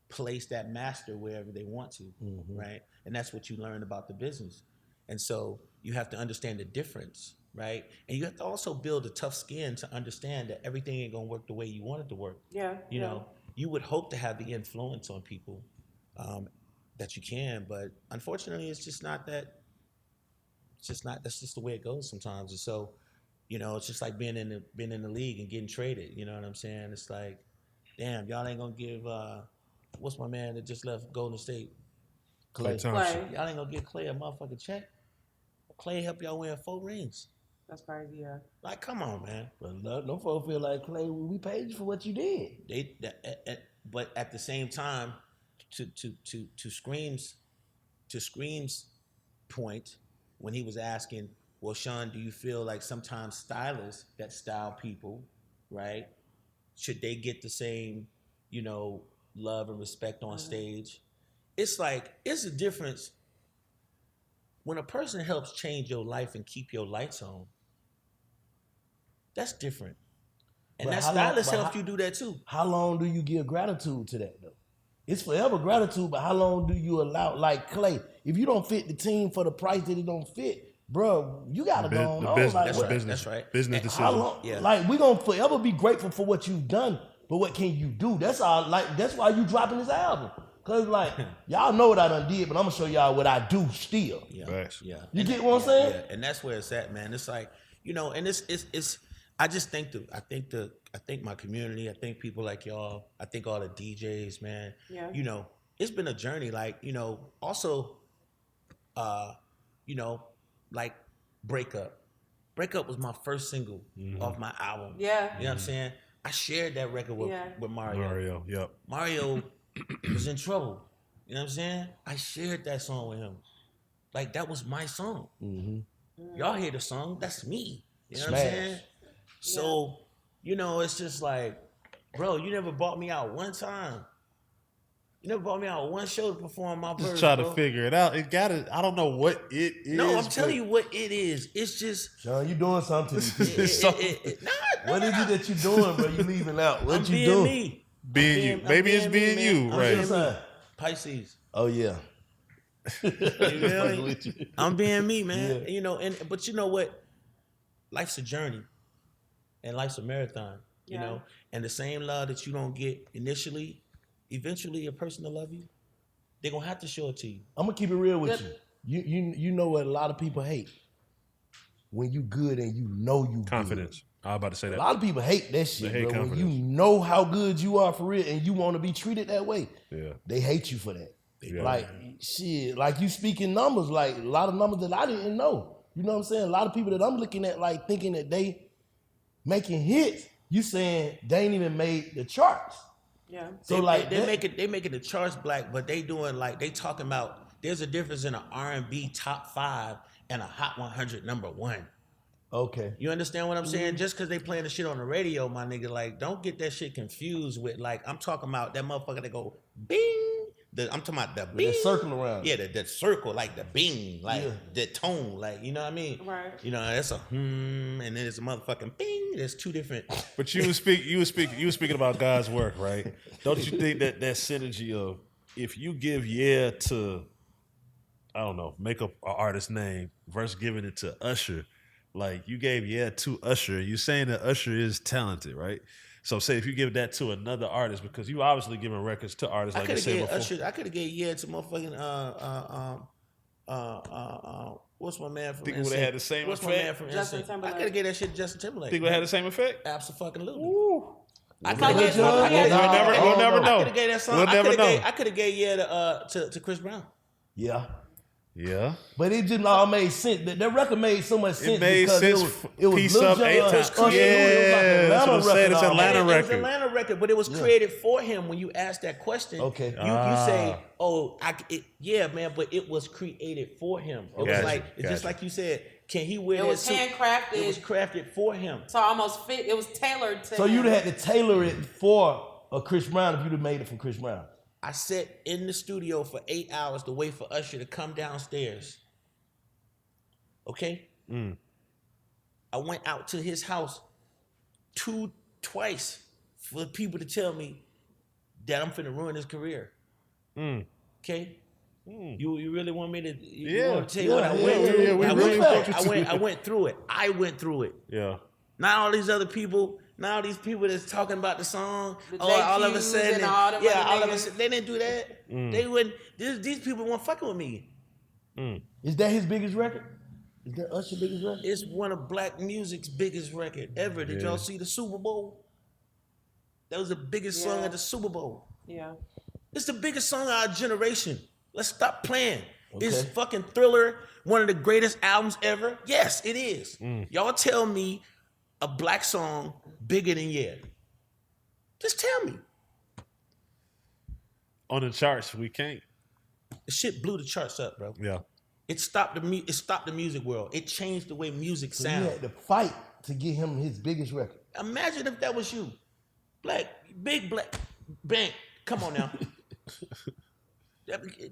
place that master wherever they want to, right? And that's what you learn about the business. And so you have to understand the difference, right? And you have to also build a tough skin to understand that everything ain't gonna work the way you want it to work. Yeah. You know, you would hope to have the influence on people that you can, but unfortunately, it's just not that. It's just not. That's just the way it goes sometimes. And so, you know, it's just like being in the league and getting traded. You know what I'm saying? It's like, damn, y'all ain't gonna give. What's my man that just left Golden State? Clay Thompson. Y'all ain't gonna give Clay a motherfucking check. Clay helped y'all win 4 rings. That's crazy, yeah. Like, come on, man. But no folks feel like, Clay, we paid you for what you did. But at the same time, to Scream's point, when he was asking, well, Sean, do you feel like sometimes stylists that style people, right, should they get the same, you know, love and respect on stage? It's like, it's a difference when a person helps change your life and keep your lights on. That's different. And But that how long- stylist but helps how- you do that too. How long do you give gratitude to that though? It's forever gratitude, but how long do you allow, like Clay, if you don't fit the team for the price that it don't fit, bro, you gotta go on. Like, That's what- right. That's right. Business And decisions. How long? Yeah. Like we gonna forever be grateful for what you've done, but what can you do? That's all. Like that's why you dropping this album, cause like y'all know what I done did, but I'm gonna show y'all what I do still. Yeah, Facts. yeah. You get what I'm saying? Yeah, and that's where it's at, man. It's like, you know, and it's. I just think I think my community. I think people like y'all. I think all the DJs, man. Yeah. You know, it's been a journey. Like, you know, also, you know, like Breakup. Breakup was my first single off my album. Yeah. You know what I'm saying? I shared that record with Mario. Mario, yep. Mario was in trouble. You know what I'm saying? I shared that song with him. Like, that was my song. Y'all hear the song? That's me. You know what I'm Smash. saying? So, you know, it's just like, bro, you never bought me out one time. You never bought me out one show to perform my verse, Just try bro. to figure it out. It got it. I don't know what it is. No, I'm telling you what it is. It's just... Sean, you doing something to these people. Nah, What is it that you doing, bro? You leaving out? What I'm you being doing? me. Being you. Maybe it's being me, you, man. I'm right? being Right. me. Pisces. Oh yeah. You feel me? With you. I'm being me, man. Yeah. You know, but you know what? Life's a journey, and life's a marathon. You Yeah. know, and the same love that you don't get initially, eventually, a person to love you, they're gonna have to show it to you. I'm gonna keep it real with Good. you. You know what a lot of people hate? When you good and you know you Confidence. I was about to say good. that. A lot of people hate that shit, They hate bro. When confidence. you know how good you are for real and you want to be treated that way, Yeah. they hate you for that. Yeah. Like shit, like you speaking numbers, like a lot of numbers that I didn't know. You know what I'm saying? A lot of people that I'm looking at, like thinking that they making hits. You saying they ain't even made the charts. Yeah. So they, like they that- making the charts black, but they doing like they talking about. There's a difference in an R&B top 5 and a Hot 100 number 1. okay. You understand what I'm saying? Just because they playing the shit on the radio, my nigga, like, don't get that shit confused with, like, I'm talking about that motherfucker that go, bing. I'm talking about the With bing. that circle around. Yeah, the circle, like the bing, like Yeah. the tone, like, you know what I mean? Right. You know, that's a and then it's a motherfucking bing. There's two different. But you were speaking about God's work, right? Don't you think that synergy of if you give to, I don't know, make up an artist's name versus giving it to Usher, like you gave to Usher, you saying that Usher is talented, right? So say if you give that to another artist, because you obviously giving records to artists I like you could have said gave before. Usher. I could have gave to motherfucking what's my man from? Think it would've NSYNC? had the same What's effect? my man from Justin NSYNC? Timberlake. I could have gave that shit to Justin Timberlake. Think it would have the same effect? Absolutely. I We'll guess- never- I guess- We'll never I know. could have gave that song. We'll never know. I could have gave to Chris Brown. Yeah. Yeah. But it just all made sense. That record made so much sense made because sense. it was Piece Lil up Jon, 8 times. Usher, Yeah, it that's what I'm was saying. like It's Atlanta Atlanta record. It was record. Atlanta record, but it was created for him. When you ask that question, Okay. you say, "Oh, yeah, man," but it was created for him. It was Gotcha, like it's just gotcha. like you said. Can he wear It that was suit? handcrafted. It was crafted for him. So I almost fit. It was tailored to. So him. you'd have had to tailor it for a Chris Brown if you'd have made it from Chris Brown. I sat in the studio for 8 hours to wait for Usher to come downstairs. Okay? I went out to his house twice for people to tell me that I'm finna ruin his career. Okay? You really want me to? You want me to tell you what I went through? yeah, we I really went, want you to. I went through it. I went through it. Yeah. Not all these other people. Not all these people that's talking about the song. The All of a Jacquees sudden, and all them yeah, other all of a niggas. sudden, they didn't do that. They wouldn't. These people weren't fucking with me. Is that his biggest record? Is that Usher's biggest record? It's one of black music's biggest record ever. Did y'all see the Super Bowl? That was the biggest song Yeah. at the Super Bowl. Yeah. It's the biggest song of our generation. Let's stop playing. Is Okay. fucking Thriller one of the greatest albums ever? Yes, it is. Y'all tell me a black song bigger than Yeah. Just tell me. On the charts, we can't. The shit blew the charts up, bro. Yeah. It stopped the music world. It changed the way music So you sounds. had to fight to get him his biggest record. Imagine if that was you. Big black bank. Come on now.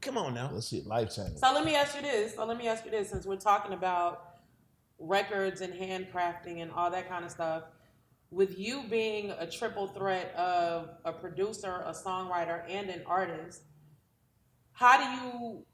Come on now. That shit life changing. So let me ask you this. Since we're talking about records and handcrafting and all that kind of stuff, with you being a triple threat of a producer, a songwriter, and an artist, how do you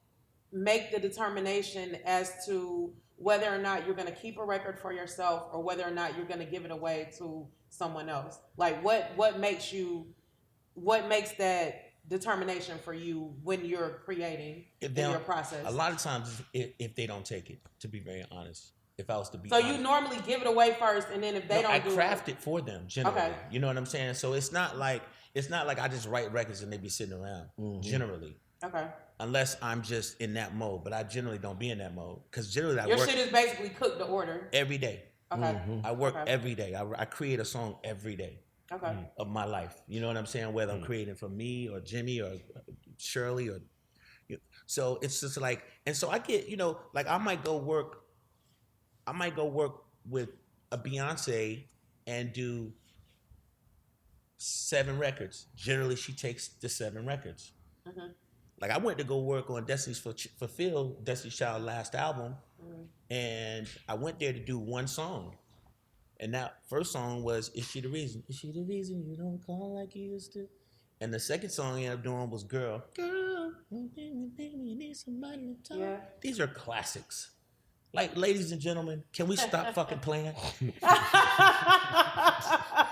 make the determination as to whether or not you're going to keep a record for yourself or whether or not you're going to give it away to someone else? Like what makes that determination for you when you're creating in your process? A lot of times, if they don't take it, to be very honest, if I was to be so honest, you normally give it away first, and then if they don't I do craft it for them generally. Okay. You know what I'm saying? So it's not like I just write records and they be sitting around. Generally, okay, unless I'm just in that mode, but I generally don't be in that mode because generally I your work shit is basically cooked to order. every day. Okay, I work every day. I create a song every day. Okay. Of my life. You know what I'm saying? Whether I'm creating for me or Jimmy or Shirley or so it's just like, and so I get, like I might go work with a Beyonce and do 7 records. Generally she takes the 7 records. Like I went to go work on Destiny's Fulfilled, Destiny's Child last album, and I went there to do one song. And that first song was "Is She the Reason?" Is she the reason you don't call like you used to? And the second song I ended up doing was "Girl." Girl, you need somebody to talk. Yeah. These are classics. Like, ladies and gentlemen, can we stop fucking playing?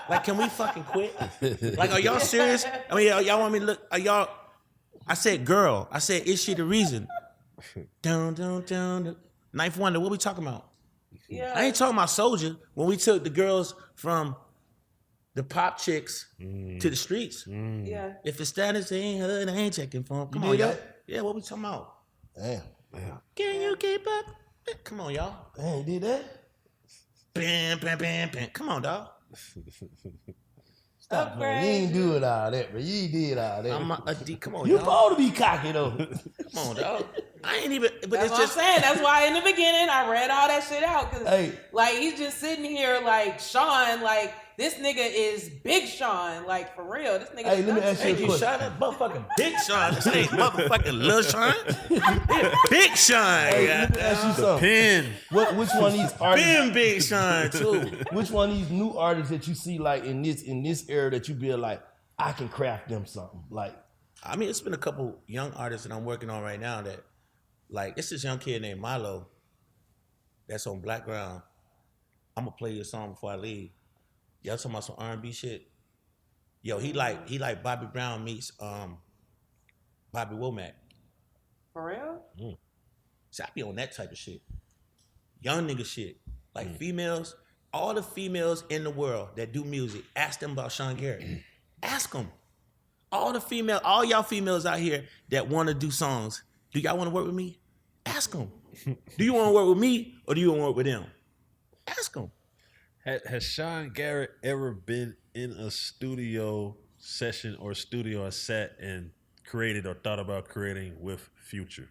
Like, can we fucking quit? Like, are y'all serious? I mean, y'all want me to look? Are y'all? I said, "Girl." I said, "Is she the reason?" Down. Knife Wonder. What we talking about? Yeah. I ain't talking about Soldier when we took the girls from the pop chicks to the streets. Yeah. If the status ain't hood, I ain't checking for them. Come You on, did y'all. that? Yeah, what we talking about? Damn. Can you keep up? Come on, y'all. Damn, you did that? Bam. Come on, dog. Stop playing. You ain't doing all that, bro. You did all that. I'm a D. Come on, You y'all. supposed to be cocky though. Come on, dog. I ain't even. But That's it's what just. I'm saying. That's why in the beginning I read all that shit out because, Hey. like, he's just sitting here like Sean, like this nigga is Big Sean, like for real. This nigga. Hey, is let me nuts. ask you a Hey, you question. shot that motherfucking Big Sean. This ain't motherfucking Lil Sean. Big Sean. Hey, let me ask you something. Pin. Which one of these artists? Been Big Sean too. Which one of these new artists that you see like in this era that you be like, I can craft them something like? I mean, it's been a couple young artists that I'm working on right now that, like, it's this young kid named Milo that's on Black Ground. I'm gonna play your song before I leave. Y'all talking about some R&B shit? Yo, he like Bobby Brown meets Bobby Womack. For real? See, I be on that type of shit. Young nigga shit. Like females, all the females in the world that do music, ask them about Sean Garrett. Ask them. All y'all females out here that want to do songs, do y'all want to work with me? Ask them. Do you want to work with me or do you want to work with them? Ask them. Has Sean Garrett ever been in a studio session or studio set and created or thought about creating with Future?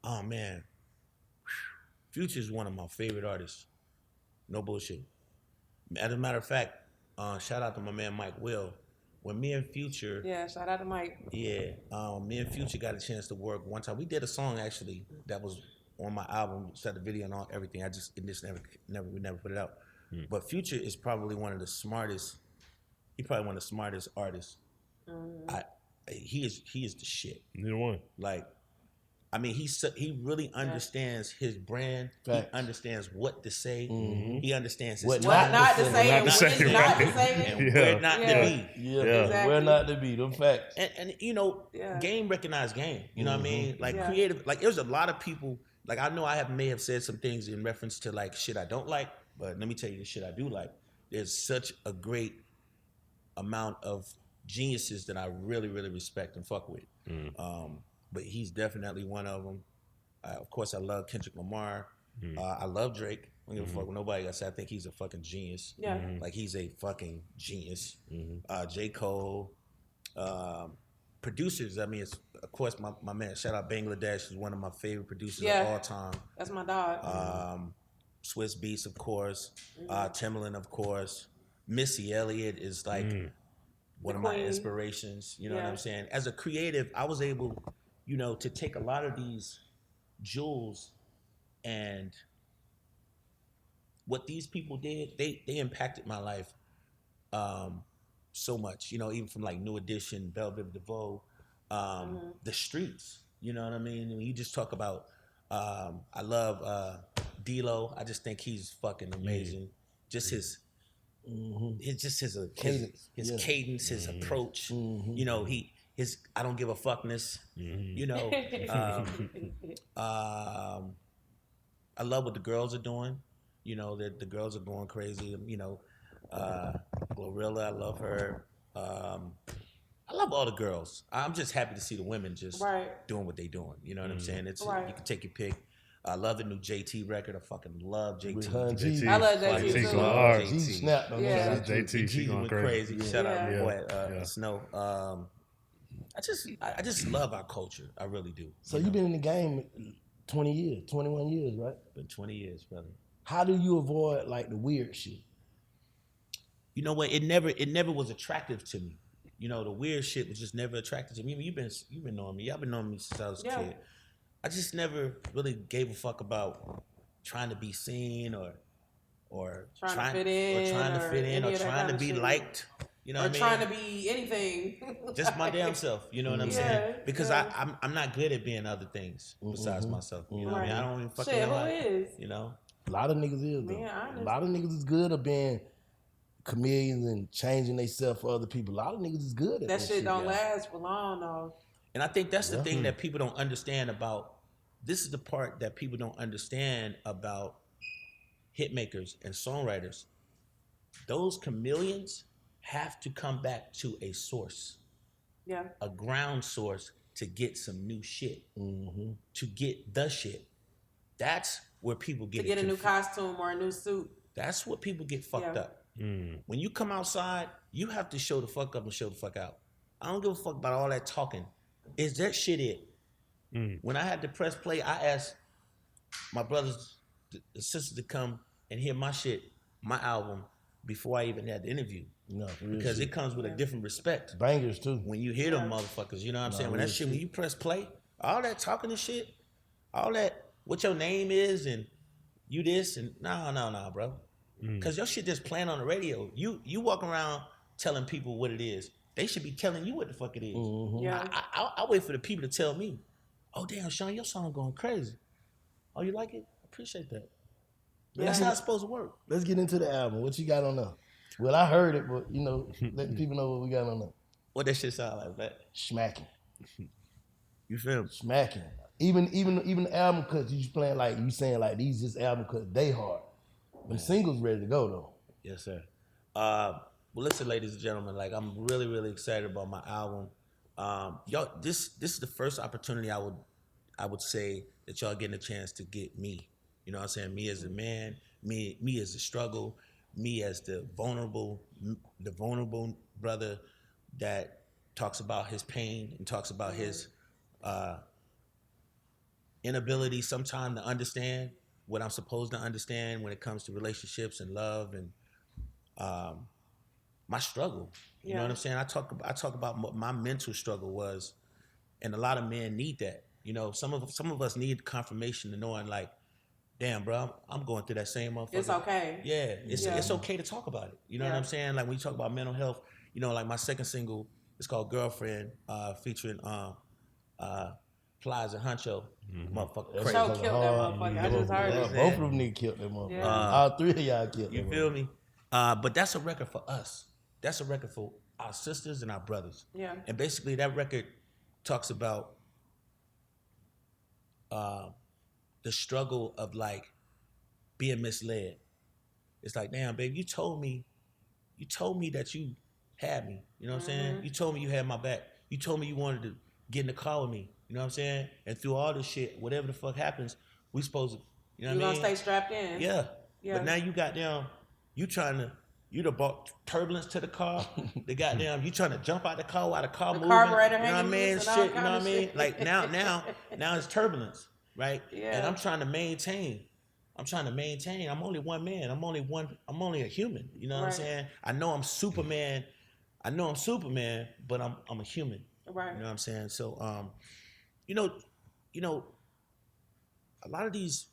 Oh, man. Future is one of my favorite artists. No bullshit. As a matter of fact, shout out to my man Mike Will. When me and Future, Yeah. Shout out to Mike. me and Future got a chance to work one time. We did a song actually that was on my album, shot the video and all everything. We never put it out. But Future is probably one of the smartest. He probably one of the smartest artists. He is the shit. Neither one. Like, I mean, he really understands his brand. Facts. He understands what to say. He understands his What What not to say and to when say, not to right. say. and where not to be. Yeah, Exactly. where not to be, them facts. And Yeah. game recognized game. You know what I mean? Like Yeah. creative. Like there's a lot of people. Like I know may have said some things in reference to like shit I don't like, but let me tell you the shit I do like. There's such a great amount of geniuses that I really, really respect and fuck with. But he's definitely one of them. Of course, I love Kendrick Lamar. I love Drake. I don't give a fuck with nobody else. I think he's a fucking genius. Yeah. Like he's a fucking genius. J. Cole. Producers, I mean, it's, of course, my man, shout out Bangladesh, is one of my favorite producers Yeah. of all time. That's my dog. Swiss Beats, of course. Timbaland, of course. Missy Elliott is like one of my queen. inspirations. You know what Yeah. I'm saying? As a creative, I was able, to take a lot of these jewels and what these people did, they impacted my life so much. You know, even from like New Edition, Velvet DeVoe, the streets. You know what I mean? When you just talk about, I love D-Lo. I just think he's fucking amazing. Just his cadence, his approach. You know, his I don't give a fuckness. You know, I love what the girls are doing. You know, that the girls are going crazy. You know, Glorilla, I love her. I love all the girls. I'm just happy to see the women just doing what they doing. You know what I'm saying? It's you can take your pick. I love the new JT record. I fucking love JT. I love JT too. JT snapped on that. JT, she going crazy. Shout out Yeah. boy Snow. I just love our culture. I really do. So you've been in the game 20 years, 21 years, right? Been 20 years, brother. How do you avoid like the weird shit? You know what? It never was attractive to me. You know, the weird shit was just never attractive to me. I mean, you've been knowing me. Y'all been knowing me since I was a kid. I just never really gave a fuck about trying to be seen or trying to fit in or trying to be liked. You know what I mean? Or trying to be anything. Just my damn self. You know what I'm saying? Because I'm not good at being other things besides myself. You know what I mean? I don't even fucking know. Who is? You know? A lot of niggas is though. A lot of niggas is good at being chameleons and changing themselves for other people. A lot of niggas is good at that shit. Don't last for long though. And I think that's the thing that people don't understand about. This is the part that people don't understand about hit makers and songwriters. Those chameleons have to come back to a source, a ground source to get some new shit, to get the shit. That's where people get to get a new costume or a new suit. That's what people get fucked up. When you come outside, you have to show the fuck up and show the fuck out. I don't give a fuck about all that talking. Is that shit it? When I had to press play, I asked my brothers and sisters to come and hear my shit, my album, before I even had the interview. No, because it comes with a different respect. Bangers too. When you hear them motherfuckers, you know what I'm saying? When that shit, when you press play, all that talking and shit, all that, what your name is and you this and no, bro. Because your shit just playing on the radio. You walk around telling people what it is. They should be telling you what the fuck it is. I wait for the people to tell me, oh damn, Sean, your song going crazy. Oh, you like it? I appreciate that. That's how it's supposed to work. Let's get into the album. What you got on there? Well, I heard it, but you know, let people know what we got on there. What that shit sound like, man? Smacking. You feel me? Smacking. Even the album cuts you playing like you saying like these just album cuts, they hard. Them singles ready to go though. Yes, sir. Well, listen, ladies and gentlemen, like I'm really, really excited about my album. Y'all, this is the first opportunity I would say that y'all getting a chance to get me. You know what I'm saying? Me as a man, me as the struggle, me as the vulnerable brother that talks about his pain and talks about his inability sometimes to understand what I'm supposed to understand when it comes to relationships and love and my struggle. You know what I'm saying? I talk about what my mental struggle was, and a lot of men need that. You know, some of us need confirmation to knowing like, damn, bro, I'm going through that same motherfucker. It's okay. Yeah, it's okay to talk about it. You know what I'm saying? Like when you talk about mental health, you know, like my second single is called Girlfriend, featuring Plies and Huncho. Motherfucker crazy. Huncho killed that motherfucker. I just heard it. Both of them niggas killed that motherfucker. All three of y'all killed You feel me? But that's a record for us. That's a record for our sisters and our brothers. Yeah. And basically that record talks about the struggle of like being misled. It's like, damn, babe, you told me that you had me. You know what I'm saying? You told me you had my back. You told me you wanted to get in the car with me. You know what I'm saying? And through all this shit, whatever the fuck happens, we supposed to, you know what I mean? You gonna stay strapped in. Yeah. But now you got down, you done brought turbulence to the car. The goddamn, you trying to jump out the car while the car moving. Carburetor you know what I hanging mean? loose Shit, and all you know kind what I of mean? shit. Like now it's turbulence, right? Yeah. And I'm trying to maintain. I'm only one man. I'm only a human. You know what I'm saying? I know I'm Superman, but I'm a human. Right. You know what I'm saying? So you know, a lot of these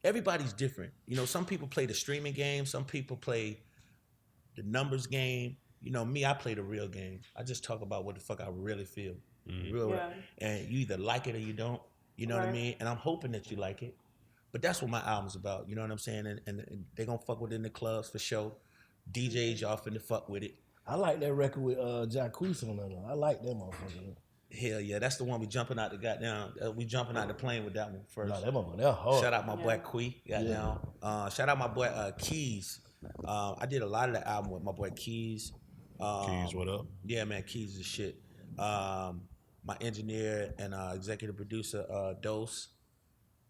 everybody's different. You know, some people play the streaming game, some people play the numbers game. You know, me, I play the real game. I just talk about what the fuck I really feel. And you either like it or you don't. You know what I mean? And I'm hoping that you like it. But that's what my album's about. You know what I'm saying? And they gonna fuck with it in the clubs for sure. DJs, y'all finna fuck with it. I like that record with Jacquees on that. I like that motherfucker. Hell yeah, that's the one we jumping out the goddamn. We jumping out the plane with that one first. Nah, that motherfucker, that hard. Shout out my boy Quee, goddamn. Shout out my boy Keys. I did a lot of the album with my boy Keys. Keys, what up? Yeah, man, Keys is shit. My engineer and executive producer Dose.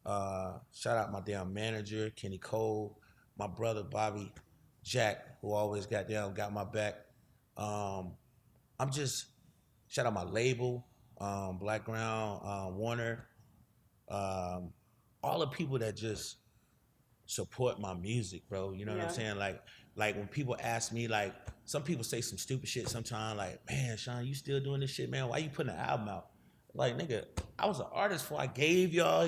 Shout out my damn manager Kenny Cole. My brother Bobby Jack, who always got my back. I'm just shout out my label, Blackground, Warner, all the people that just support my music, bro. You know what I'm saying? Like when people ask me, like some people say some stupid shit sometimes, like, man, Sean, you still doing this shit, man? Why you putting an album out? Like, nigga, I was an artist before I gave y'all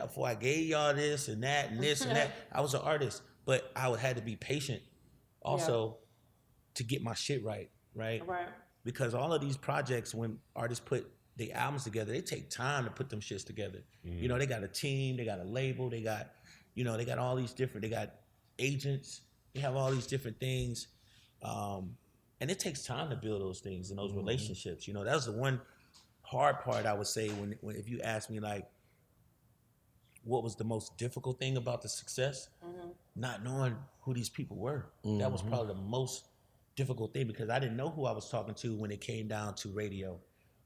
before I gave y'all this and that and this and that. I was an artist, but I had to be patient also to get my shit right? Right. Because all of these projects, when artists put their albums together, they take time to put them shits together. You know, they got a team, they got a label, they got, you know, they got all these different, they got agents, they have all these different things. And it takes time to build those things and those relationships. You know, that was the one hard part I would say when if you ask me like, what was the most difficult thing about the success? Not knowing who these people were. That was probably the most difficult thing because I didn't know who I was talking to when it came down to radio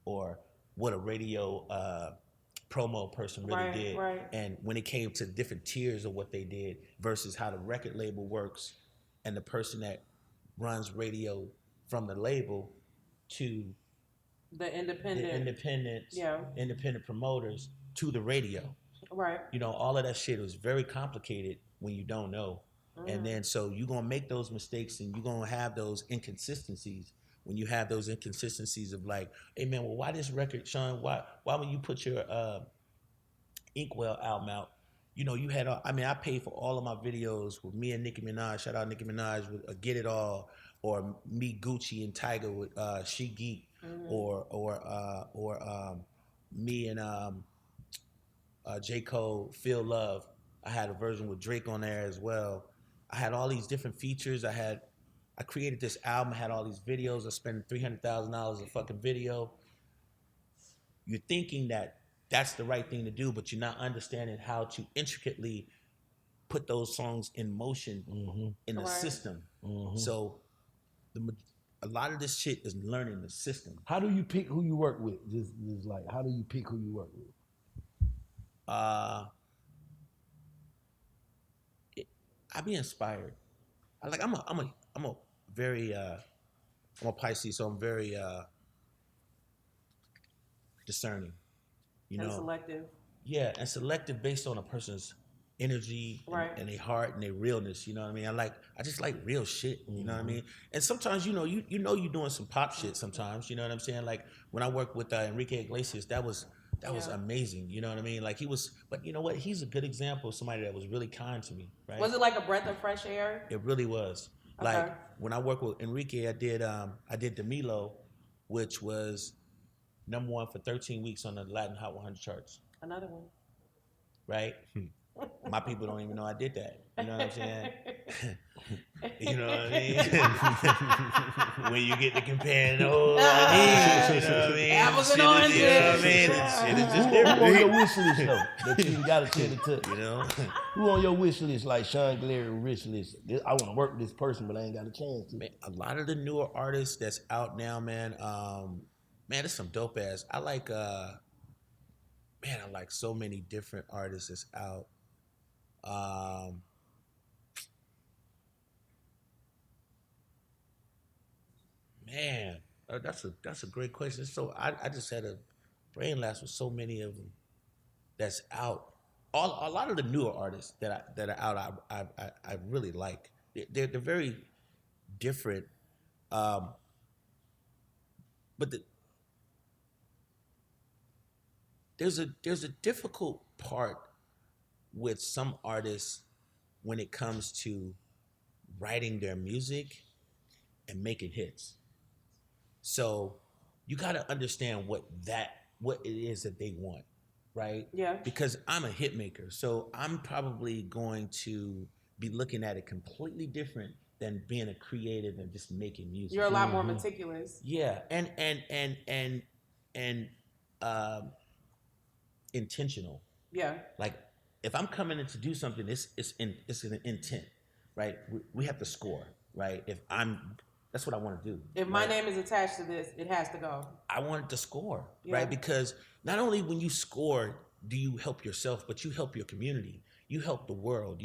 or what a radio promo person really did. And when it came to different tiers of what they did versus how the record label works and the person that runs radio from the label to the independent promoters to the radio. You know, all of that shit was very complicated when you don't know. And then so you're gonna make those mistakes and you're gonna have those inconsistencies. When you have those inconsistencies of like, hey man, well, why this record, Sean? Why when you put your Inkwell album out, you know, you had, I paid for all of my videos with me and Nicki Minaj, shout out Nicki Minaj with Get It All, or me, Gucci, and Tiger with She Geek, or me and J. Cole, Feel Love. I had a version with Drake on there as well. I had all these different features. I created this album, I had all these videos. I spent $300,000 a fucking video. You're thinking that that's the right thing to do, but you're not understanding how to intricately put those songs in motion in the system. So a lot of this shit is learning the system. How do you pick who you work with? Just like, how do you pick who you work with? I be inspired. I'm a Pisces, so I'm very discerning. You know, selective. Yeah, and selective based on a person's energy and their heart and their realness. You know what I mean? I just like real shit. You know what I mean? And sometimes you know you're doing some pop shit. Sometimes you know what I'm saying. Like when I worked with Enrique Iglesias, that was amazing. You know what I mean? Like he was, but you know what? He's a good example of somebody that was really kind to me. Right? Was it like a breath of fresh air? It really was. Okay. Like when I worked with Enrique, I did Demilo, which was #1 for 13 weeks on the Latin Hot 100 charts. Another one. Right? My people don't even know I did that. You know what I'm saying? You know what I mean? When you get to comparing the whole, you know what I mean? Apples and oranges. You know what I mean? Shit is just Who on different. your wish list though? That you got to tell the touch. You know? Who on your wish list like Sean Garrett wish list? I want to work with this person, but I ain't got a chance to. Man, a lot of the newer artists that's out now, man, there's some dope ass. I like so many different artists that's out. Man, that's a great question. So I just had a brain blast with so many of them that's out. A lot of the newer artists that are out, I really like. They're very different, but there's a difficult part with some artists when it comes to writing their music and making hits. So you got to understand what it is that they want, right? Yeah. Because I'm a hit maker, so I'm probably going to be looking at it completely different than being a creative and just making music. You're a lot more meticulous. Yeah, and intentional. Yeah. Like if I'm coming in to do something, it's an intent, right? We have to score, right? That's what I want to do. If my name is attached to this, it has to go. I want it to score, Yeah. right? Because not only when you score do you help yourself, but you help your community. You help the world.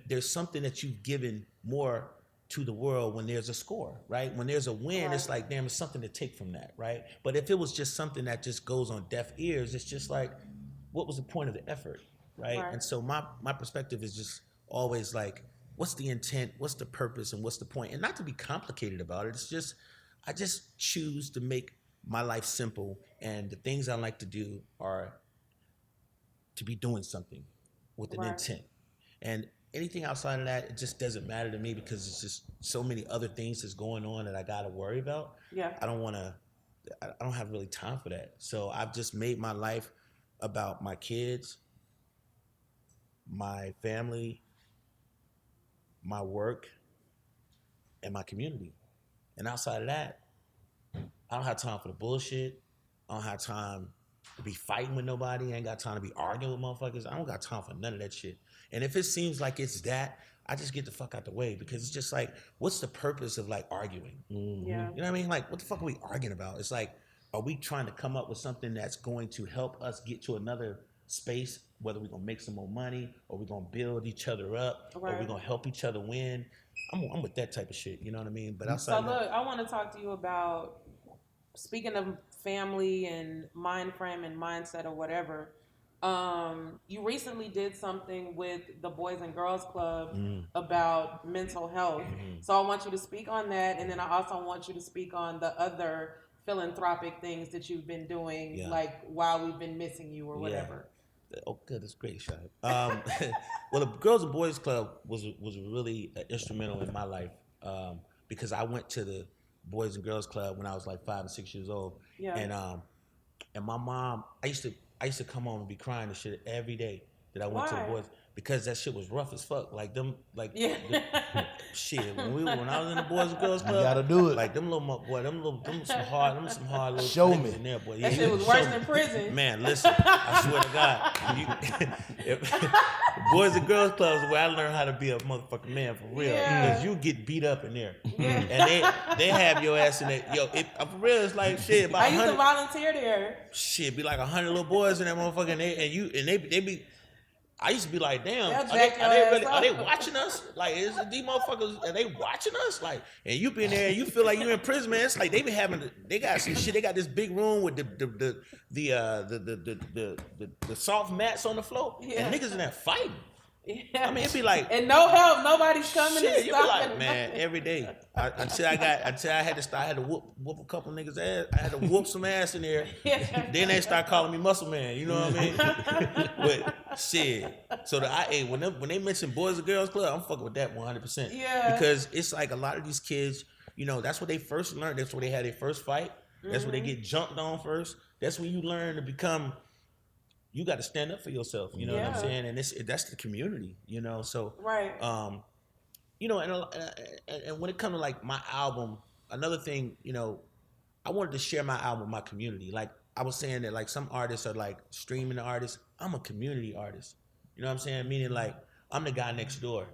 There's something that you've given more to the world when there's a score, right? When there's a win, Right. It's like, damn, there's something to take from that, right? But if it was just something that just goes on deaf ears, it's just like, what was the point of the effort, right? Right. And so my perspective is just always like, what's the intent, what's the purpose, and what's the point? And not to be complicated about it, it's just, I just choose to make my life simple, and the things I like to do are to be doing something with an Right. intent. And anything outside of that, it just doesn't matter to me because it's just so many other things that's going on that I gotta worry about. Yeah. I don't have really time for that. So I've just made my life about my kids, my family, my work, and my community. And outside of that, I don't have time for the bullshit. I don't have time to be fighting with nobody. I ain't got time to be arguing with motherfuckers. I don't got time for none of that shit. And if it seems like it's that, I just get the fuck out the way because it's just like, what's the purpose of like arguing? Yeah. You know what I mean? Like, what the fuck are we arguing about? It's like, are we trying to come up with something that's going to help us get to another space, whether we're gonna make some more money or we're gonna build each other up or Right. we're gonna help each other win? I'm with that type of shit, you know what I mean? But So outside of that, look, I want to talk to you about, speaking of family and mind frame and mindset or whatever. You recently did something with the Boys and Girls Club about mental health. So I want you to speak on that, and then I also want you to speak on the other philanthropic things that you've been doing, Yeah. like while we've been missing you or whatever. Oh, good. That's great, Shai. Well, the Girls and Boys Club was really instrumental in my life because I went to the Boys and Girls Club when I was like 5 and 6 years old. Yeah. And my mom, I used to come home and be crying and shit every day that I went to the Why? Boys because that shit was rough as fuck. Like them, like Yeah. shit. When I was in the Boys and Girls Club, gotta do it. Like them some hard little Show niggas me. in there, boy. That Yeah, shit was show worse me. than prison. Man, listen, I swear to God, Boys and Girls Clubs is where I learned how to be a motherfucking man for real. Yeah. Because you get beat up in there. Yeah. And they have your ass in there. Yo, for real, it's like shit, about I used to 100, volunteer there. shit, be like 100 little boys in that motherfucker, and they be, I used to be like, damn, They'll are jack your they ass really, up. are they watching us? Like, is these motherfuckers, are they watching us? Like, and you been there and you feel like you're in prison, man. It's like they got some shit. They got this big room with the soft mats on the floor, Yeah. and niggas in there fighting. Yeah. I mean, it'd be like, And no help, nobody's coming shit, and you be like, stopping. man, every day. Until I had to start, I had to whoop a couple niggas' ass. I had to whoop some ass in there. Yeah. Then they start calling me Muscle Man. You know what I mean? But shit. So when they mention Boys and Girls Club, I'm fucking with that 100%. Yeah. Because it's like a lot of these kids, you know, that's what they first learned. That's where they had their first fight. That's where they get jumped on first. That's when you learn to become. You got to stand up for yourself, you know what I'm Yeah. saying? And that's the community, you know. So, Right. you know, and when it comes to like my album, another thing, you know, I wanted to share my album with my community. Like I was saying that like some artists are like streaming artists. I'm a community artist. You know what I'm saying? Meaning like I'm the guy next door.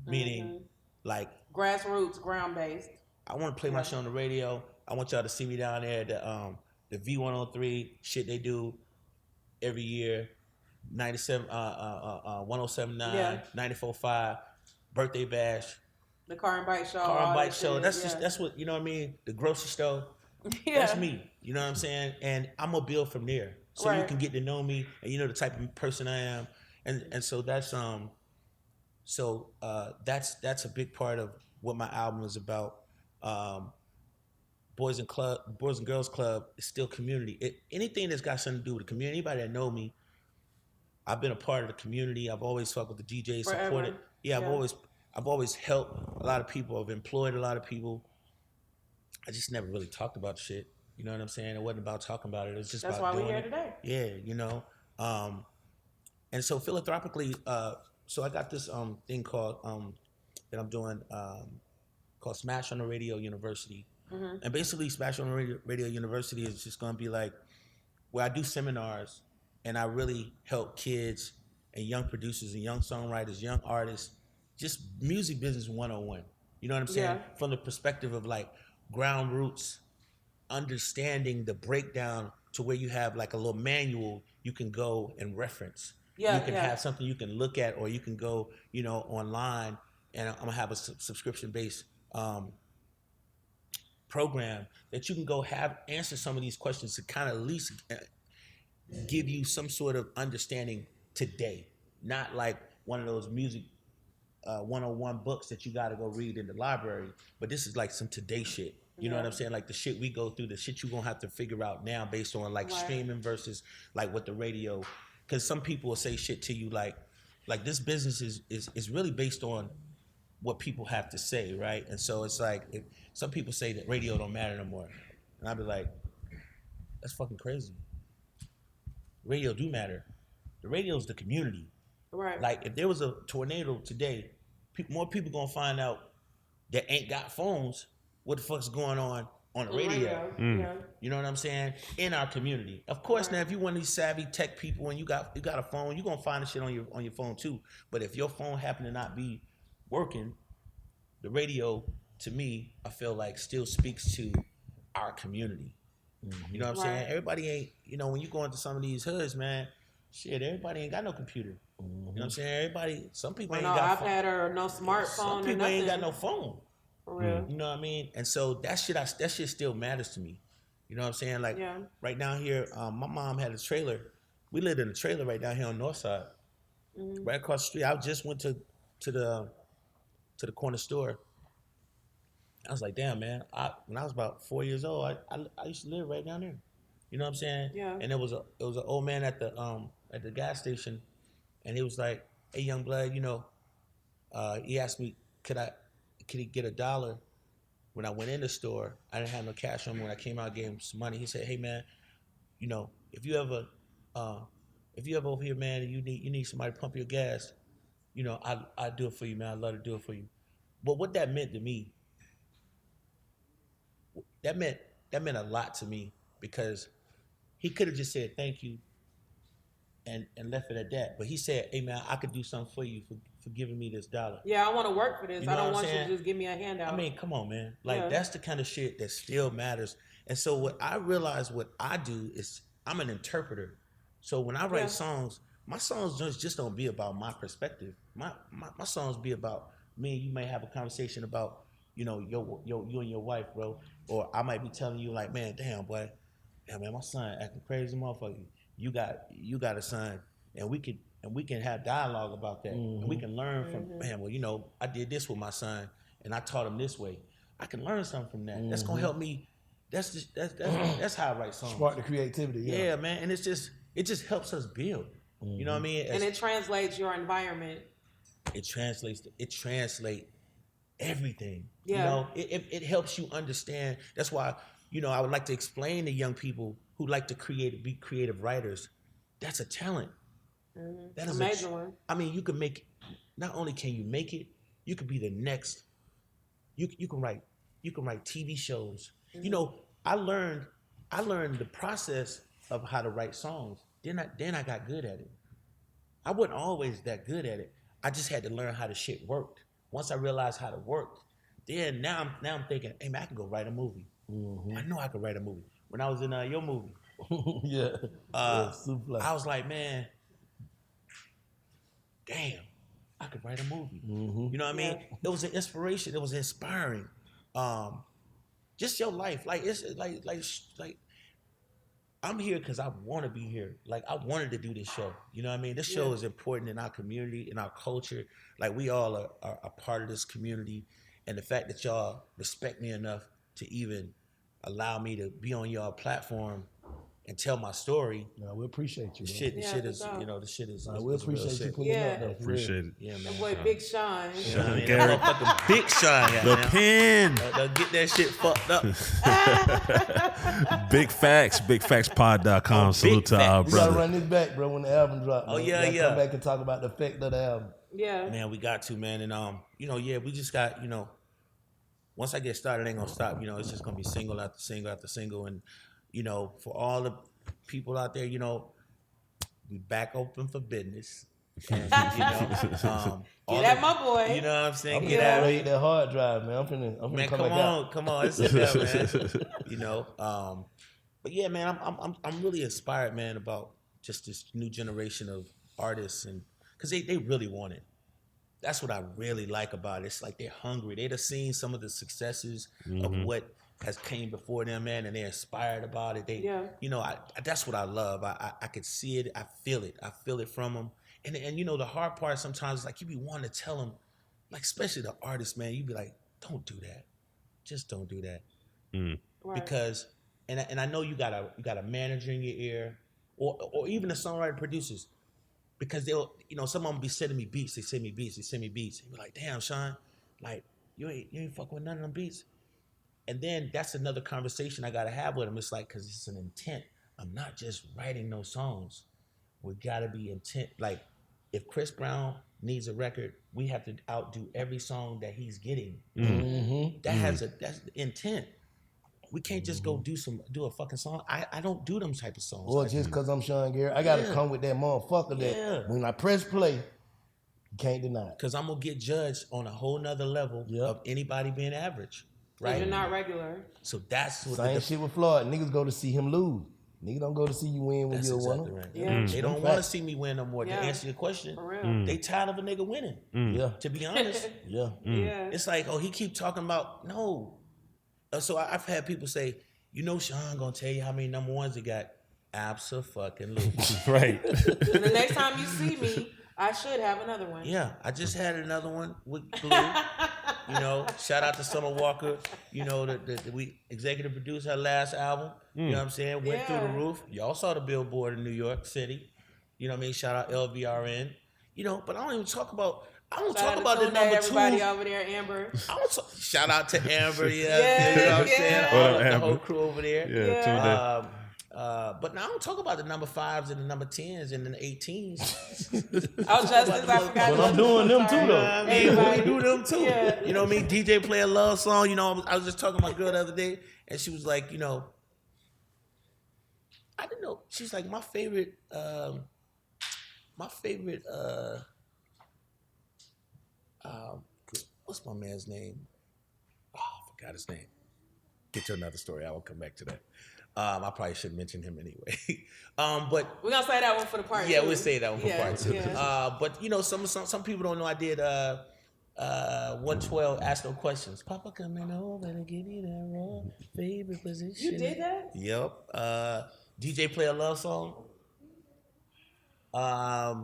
Meaning like Grassroots, ground based. I want to play my shit on the radio. I want y'all to see me down there at the V103 shit they do every year, 97, 1079, Yeah. 94.5, birthday bash, The Car and Bike Show. car and all bike that show. shit, That's yeah. just that's what you know what I mean. The grocery store. Yeah. That's me. You know what I'm saying? And I'm gonna build from there, so you Right. can get to know me and you know the type of person I am, and so that's that's a big part of what my album is about. Boys and Girls Club is still community. Anything that's got something to do with the community, anybody that know me, I've been a part of the community. I've always fucked with the DJs, Forever. supported. Yeah, Yeah. I've always helped a lot of people. I've employed a lot of people. I just never really talked about shit. You know what I'm saying? It wasn't about talking about it. It was just That's about why doing we're here it. today. Yeah, you know. And so philanthropically, so I got this thing called that I'm doing called Smash on the Radio University. And basically Smash on the Radio University is just gonna be like where I do seminars and I really help kids and young producers and young songwriters, young artists, just music business 101. You know what I'm saying? Yeah. From the perspective of like ground roots, understanding the breakdown to where you have like a little manual you can go and reference. Yeah, You can yeah. have something you can look at, or you can go, you know, online, and I'm gonna have a subscription-based program that you can go have answer some of these questions to kind of at least give you some sort of understanding today, not like one of those music 101 books that you got to go read in the library, but this is like some today shit. You know what I'm saying? Like the shit we go through, the shit you're gonna have to figure out now based on like Right. streaming versus like what the radio. Because some people will say shit to you like this business is really based on what people have to say, right? And so it's like if some people say that radio don't matter no more, and I'd be like, that's fucking crazy. Radio do matter. The radio is the community. Right. Like if there was a tornado today, more people gonna find out that ain't got phones what the fuck's going on the radio. Yeah. You know what I'm saying? In our community. Of course, now if you one of these savvy tech people and you got a phone, you're gonna find the shit on your phone too. But if your phone happen to not be working, the radio, to me, I feel like still speaks to our community. You know what I'm saying? Right. Everybody ain't, you know, when you go into some of these hoods, man, shit, everybody ain't got no computer. You know what I'm saying? Some people Or ain't no got iPad or no smartphone Some or people nothing. ain't got no phone. For real. You know what I mean? And so that shit still matters to me. You know what I'm saying? Like Yeah. right down here, my mom had a trailer. We lived in a trailer right down here on North Side, right across the street. I just went to the corner store. I was like, damn, man. When I was about 4 years old, I used to live right down there. You know what I'm saying? Yeah. And it was an old man at the gas station, and he was like, "Hey, young blood, you know," he asked me, could he get $1 when I went in the store? I didn't have no cash on me. When I came out, I gave him some money. He said, "Hey, man, you know, if you ever over here, man, and you need somebody to pump your gas, you know, I do it for you, man. I'd love to do it for you." But what that meant to me, that meant a lot to me, because he could have just said thank you and left it at that. But he said, "Hey, man, I could do something for you for giving me this $1." Yeah, I want to work for this. You know I don't what I'm want you saying? to just give me a handout. I mean, come on, man. Like, Yeah. that's the kind of shit that still matters. And so what I realize what I do is I'm an interpreter. So when I write Yeah. songs, my songs just don't be about my perspective. My songs be about me and you may have a conversation about, you know, you and your wife, bro. Or I might be telling you like, man, damn, boy, man, my son acting crazy, motherfucker. You got a son, and we can have dialogue about that, and we can learn from, man. Well, you know, I did this with my son, and I taught him this way. I can learn something from that. That's gonna help me. That's how I write songs. Spark the creativity. Yeah, man, and it just helps us build. You know what I mean? and it translates your environment. It translates everything. Yeah. You know, it helps you understand. That's why, you know, I would like to explain to young people who like to be creative writers. That's a talent. That is A major one. I mean, you can make. Not only can you make it, you could be the next. You can write TV shows. You know, I learned the process of how to write songs. Then I got good at it. I wasn't always that good at it. I just had to learn how the shit worked. Once I realized how to work, then now I'm thinking, hey man, I can go write a movie. I know I could write a movie. When I was in your movie, Yeah. I was like, man, damn, I could write a movie. You know what I mean? It was an inspiration. It was inspiring. Just your life, like it's like I'm here because I want to be here. Like I wanted to do this show. You know what I mean? This show is important in our community, in our culture. Like we all are a part of this community, and the fact that y'all respect me enough to even allow me to be on y'all platform and tell my story. No, we appreciate you. The Bro. shit, the Yeah, shit for is, sure. you know, the shit is. We is real appreciate you shit. putting Yeah. up. Though, for Appreciate real. it. Yeah, man. That boy Big Sean. You know what I mean? Garrett. That motherfucking Big Sean, The goddamn. pen. They'll get that shit fucked up. Big facts. BigFactsPod.com. Salute to our We gotta brother. run this back, bro. When the album drop. Oh, man. yeah, We gotta yeah. Come back and talk about the effect of the album. Yeah. Man, we got to, man. And you know, yeah, we just got, you know, once I get started, it ain't gonna stop. You know, it's just gonna be single after single after single. And, you know, for all the people out there, you know, we back open for business. And, you know, Get at my boy. You know what I'm saying? I'm Get gonna at rate me. that hard drive, man. I'm finna Man, come come back out. on, it's in there, man. You know, but yeah, man, I'm really inspired, man, about just this new generation of artists, and because they really want it. That's what I really like about it. It's like they're hungry. They'd have seen some of the successes of what has came before them, man, and they're inspired about it. They, you know, that's what I love. I could see it. I feel it from them. And you know, the hard part sometimes is like you be wanting to tell them, like especially the artists, man. You be like, don't do that. Just don't do that. Right. Because and I know you got a manager in your ear, or even the songwriter producers. Because they'll, you know, some of them be sending me beats. They send me beats. And be like, damn, Sean, like you ain't fucking with none of them beats. And then that's another conversation I gotta have with them. It's like, cause it's an intent. I'm not just writing those songs. We gotta be intent. Like, if Chris Brown needs a record, we have to outdo every song that he's getting. That's the intent. We can't just go do a fucking song. I don't do them type of songs. Or just because I'm Sean Garrett, I gotta come with that motherfucker that when I press play, you can't deny it. Because I'm gonna get judged on a whole nother level of anybody being average, right? You're not regular. So that's what Same shit with Floyd. Niggas go to see him lose. Niggas don't go to see you win when That's you're a exactly winner. right. Yeah. They don't want to see me win no more. To Yeah. answer your question, For real. they tired of a nigga winning. Yeah, To be honest, yeah. Yeah. it's like, oh, he keep talking about no. So I've had people say, you know, Sean gonna tell you how many number ones he got. Abso-fucking-lutely. Right. And the next time you see me, I should have another one. Yeah, I just had another one with Blue. You know, shout out to Summer Walker. You know, we executive produced her last album. You know what I'm saying? Went through the roof. Y'all saw the billboard in New York City. You know what I mean? Shout out LVRN. You know, but I don't even talk about. I don't talk about the number everybody two. over there, Amber. Shout out to Amber. Yeah, Yeah, you know what I'm saying? What All up, the Amber? whole crew over there. Yeah, tuned in. But now I don't talk about the number 5s and the number 10s and the 18s. Oh, Justice, I forgot. But I'm doing them too, though. I mean, Everybody. we do them too. Yeah. You know what I mean? DJ play a love song. You know, I was just talking to my girl the other day, and she was like, you know, I didn't know. She's like, my favorite, what's my man's name? Oh, I forgot his name. Get to another story. I will come back to that. I probably should mention him anyway. But We're gonna say that one for the part two. yeah, we'll say that one for part 2. Yeah. But you know, some people don't know I did 112 Ask No Questions. Papa coming over to give you that raw favorite position. You did that? Yep. DJ play a love song. I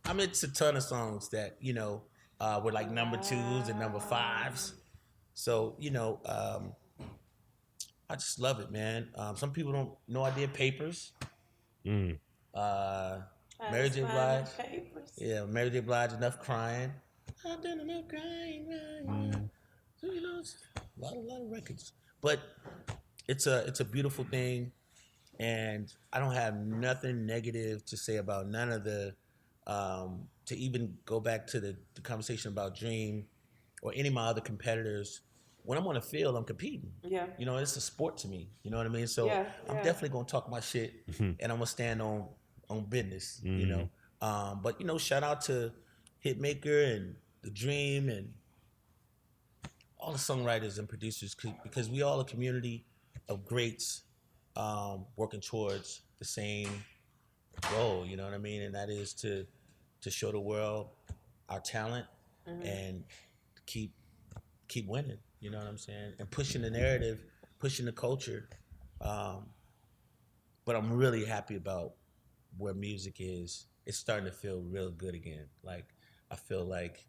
mean, it's a ton of songs that, you know, were like number 2s and number 5s. So, you know, I just love it, man. Some people don't know I did Papers. Mary J. Blige. Papers. Yeah, Mary J. Blige, Enough Crying. I've done enough crying. So, you know, it's a lot of records. But it's a beautiful thing. And I don't have nothing negative to say about none of the, to even go back to the conversation about Dream or any of my other competitors. When I'm on the field, I'm competing. Yeah. You know, it's a sport to me. You know what I mean? So I'm definitely gonna talk my shit, and I'm gonna stand on business. You know, but you know, shout out to Hitmaker and The Dream and all the songwriters and producers, because we all a community of greats working towards the same goal. You know what I mean? And that is to show the world our talent and keep winning. You know what I'm saying? And pushing the narrative, pushing the culture. But I'm really happy about where music is. It's starting to feel real good again. Like I feel like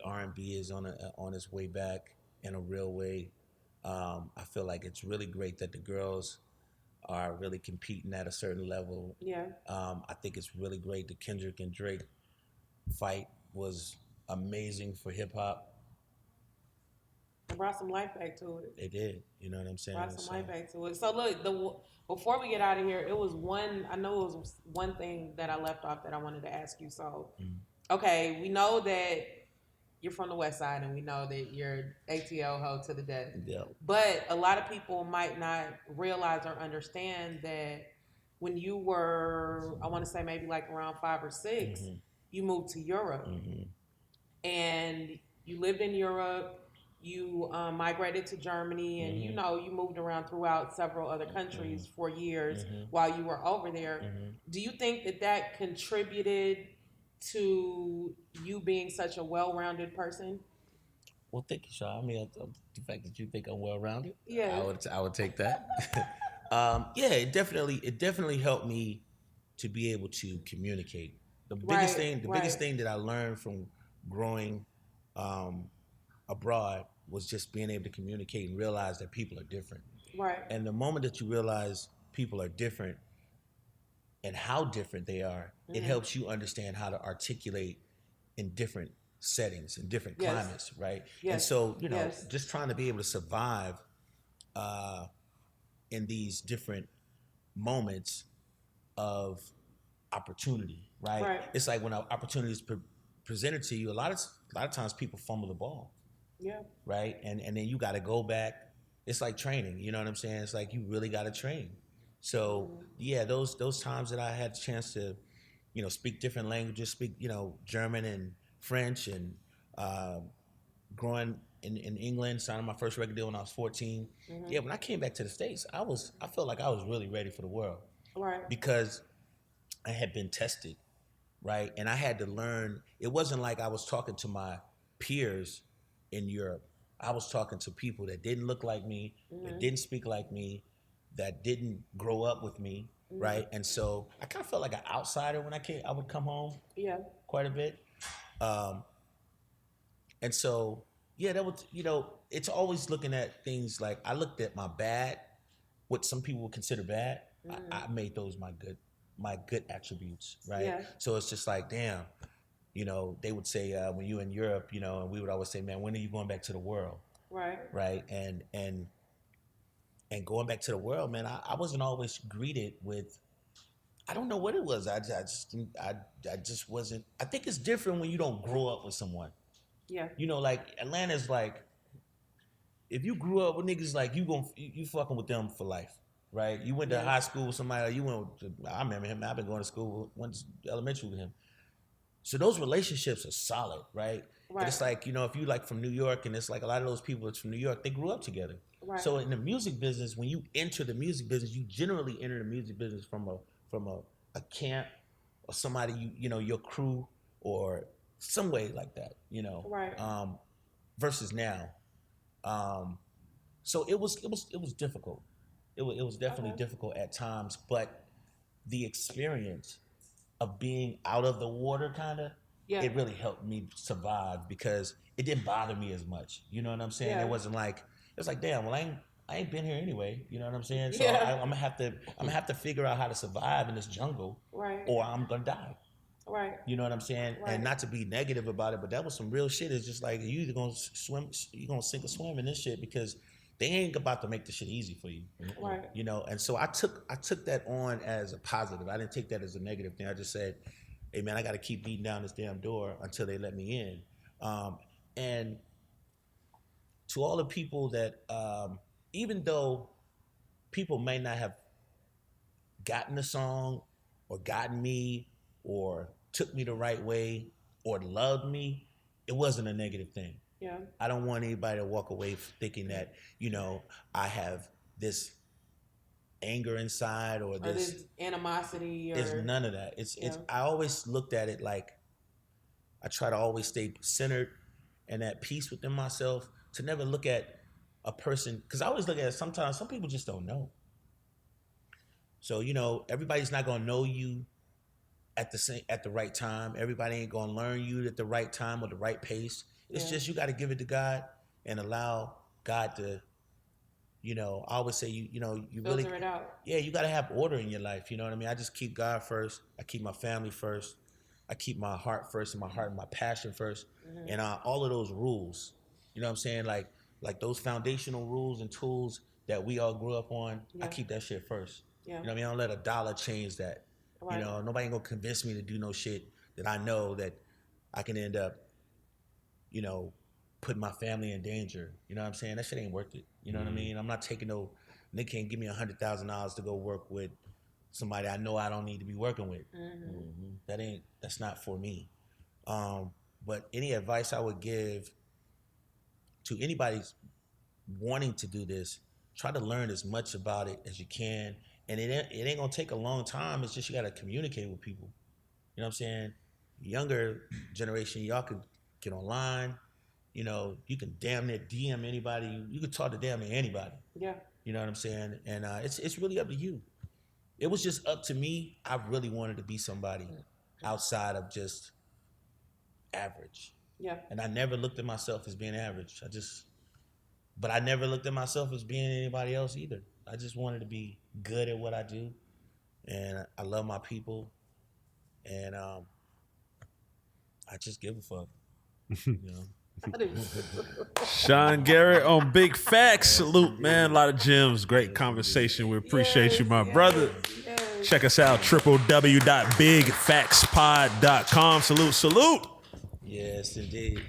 R&B is on its way back in a real way. I feel like it's really great that the girls are really competing at a certain level. Yeah. I think it's really great. The Kendrick and Drake fight was amazing for hip hop. It brought some life back to it. It did. You know what I'm saying? Brought some life back to it. So look, before we get out of here, it was one. I know it was one thing that I left off that I wanted to ask you. So, okay, we know that you're from the West Side, and we know that you're ATL ho to the death. Yeah. But a lot of people might not realize or understand that when you were, I want to say maybe like around 5 or 6, you moved to Europe, and you lived in Europe. You migrated to Germany, and you know you moved around throughout several other countries for years while you were over there. Do you think that that contributed to you being such a well-rounded person? Well, thank you, Sean. I mean, the fact that you think I'm well-rounded, Yeah. I would take that. Yeah, it definitely helped me to be able to communicate. The biggest thing that I learned from growing abroad was just being able to communicate and realize that people are different. Right. And the moment that you realize people are different and how different they are, it helps you understand how to articulate in different settings, in different climates, right? Yes. And so, you know, just trying to be able to survive in these different moments of opportunity, right? It's like when opportunities presented to you, a lot of times people fumble the ball. Yeah. Right? And then you got to go back. It's like training, you know what I'm saying? It's like you really got to train. So, yeah, those times that I had the chance to, you know, speak different languages, speak, you know, German and French, and growing in England, signing my first record deal when I was 14. Yeah, when I came back to the States, I felt like I was really ready for the world. Right. Because I had been tested, right? And I had to learn. It wasn't like I was talking to my peers in Europe. I was talking to people that didn't look like me, that didn't speak like me, that didn't grow up with me, right? And so I kind of felt like an outsider when I would come home. Yeah. Quite a bit. And so, yeah, that was, you know, it's always looking at things like, I looked at my bad, what some people would consider bad. I made those my good attributes, right? Yeah. So it's just like, damn, you know, they would say when you in Europe, you know, and we would always say, man, when are you going back to the world? Right. Right. And going back to the world, man, I wasn't always greeted with, I don't know what it was. I just wasn't. I think it's different when you don't grow up with someone. Yeah. You know, like Atlanta's like, if you grew up with niggas, like you fucking with them for life, right? You went to high school with somebody. I remember him. I've been going to school, went to elementary with him. So those relationships are solid, right? And it's like, you know, if you like from New York, and it's like a lot of those people that's from New York, they grew up together. Right. So in the music business, when you enter the music business, you generally enter the music business from a camp or somebody you know, your crew or some way like that, you know. Right. Versus now. So it was difficult. It was definitely difficult at times, but the experience of being out of the water it really helped me survive because it didn't bother me as much. You know what I'm saying? It wasn't like, it's like, damn, well, I ain't been here anyway. You know what I'm saying? So I'm gonna have to figure out how to survive in this jungle, right, or I'm gonna die. Right. You know what I'm saying? Right. And not to be negative about it, but that was some real shit. It's just like, you either gonna swim, you gonna sink or swim in this shit because they ain't about to make the shit easy for you. Right. You know, and so I took that on as a positive. I didn't take that as a negative thing. I just said, hey man, I got to keep beating down this damn door until they let me in. And to all the people that, even though people may not have gotten the song or gotten me or took me the right way or loved me, it wasn't a negative thing. Yeah. I don't want anybody to walk away thinking that, you know, I have this anger inside or this animosity or it's none of that. It's I always looked at it like I try to always stay centered and at peace within myself, to never look at a person, because I always look at it, sometimes some people just don't know. So, you know, everybody's not gonna know you at the right time. Everybody ain't gonna learn you at the right time or the right pace. It's just you gotta give it to God and allow God to I always say you Filter really it out. yeah, you got to have order in your life. You know what I mean? I just keep God first. I keep my family first. I keep my heart first, and my heart and my passion 1st, and all of those rules. You know what I'm saying? Like those foundational rules and tools that we all grew up on. I keep that shit first. Yeah. You know what I mean? I don't let a dollar change that. Right. Nobody gonna convince me to do no shit that I know that I can end up, putting my family in danger. You know what I'm saying? That shit ain't worth it. You know what I mean? I'm not taking they can't give me $100,000 to go work with somebody I know I don't need to be working with. That's not for me. But any advice I would give to anybody wanting to do this, try to learn as much about it as you can. And it ain't gonna take a long time. It's just you gotta communicate with people. You know what I'm saying? Younger generation, y'all can get online. You can damn near DM anybody. You can talk to damn near anybody. Yeah. You know what I'm saying? And it's really up to you. It was just up to me. I really wanted to be somebody outside of just average. Yeah. And I never looked at myself as being average. But I never looked at myself as being anybody else either. I just wanted to be good at what I do. And I love my people. And I just give a fuck. Sean Garrett on Big Facts. Salute, man. A lot of gems. Great conversation. We appreciate you, my brother. Yes. Check us out, www.bigfactspod.com. Salute. Yes, indeed.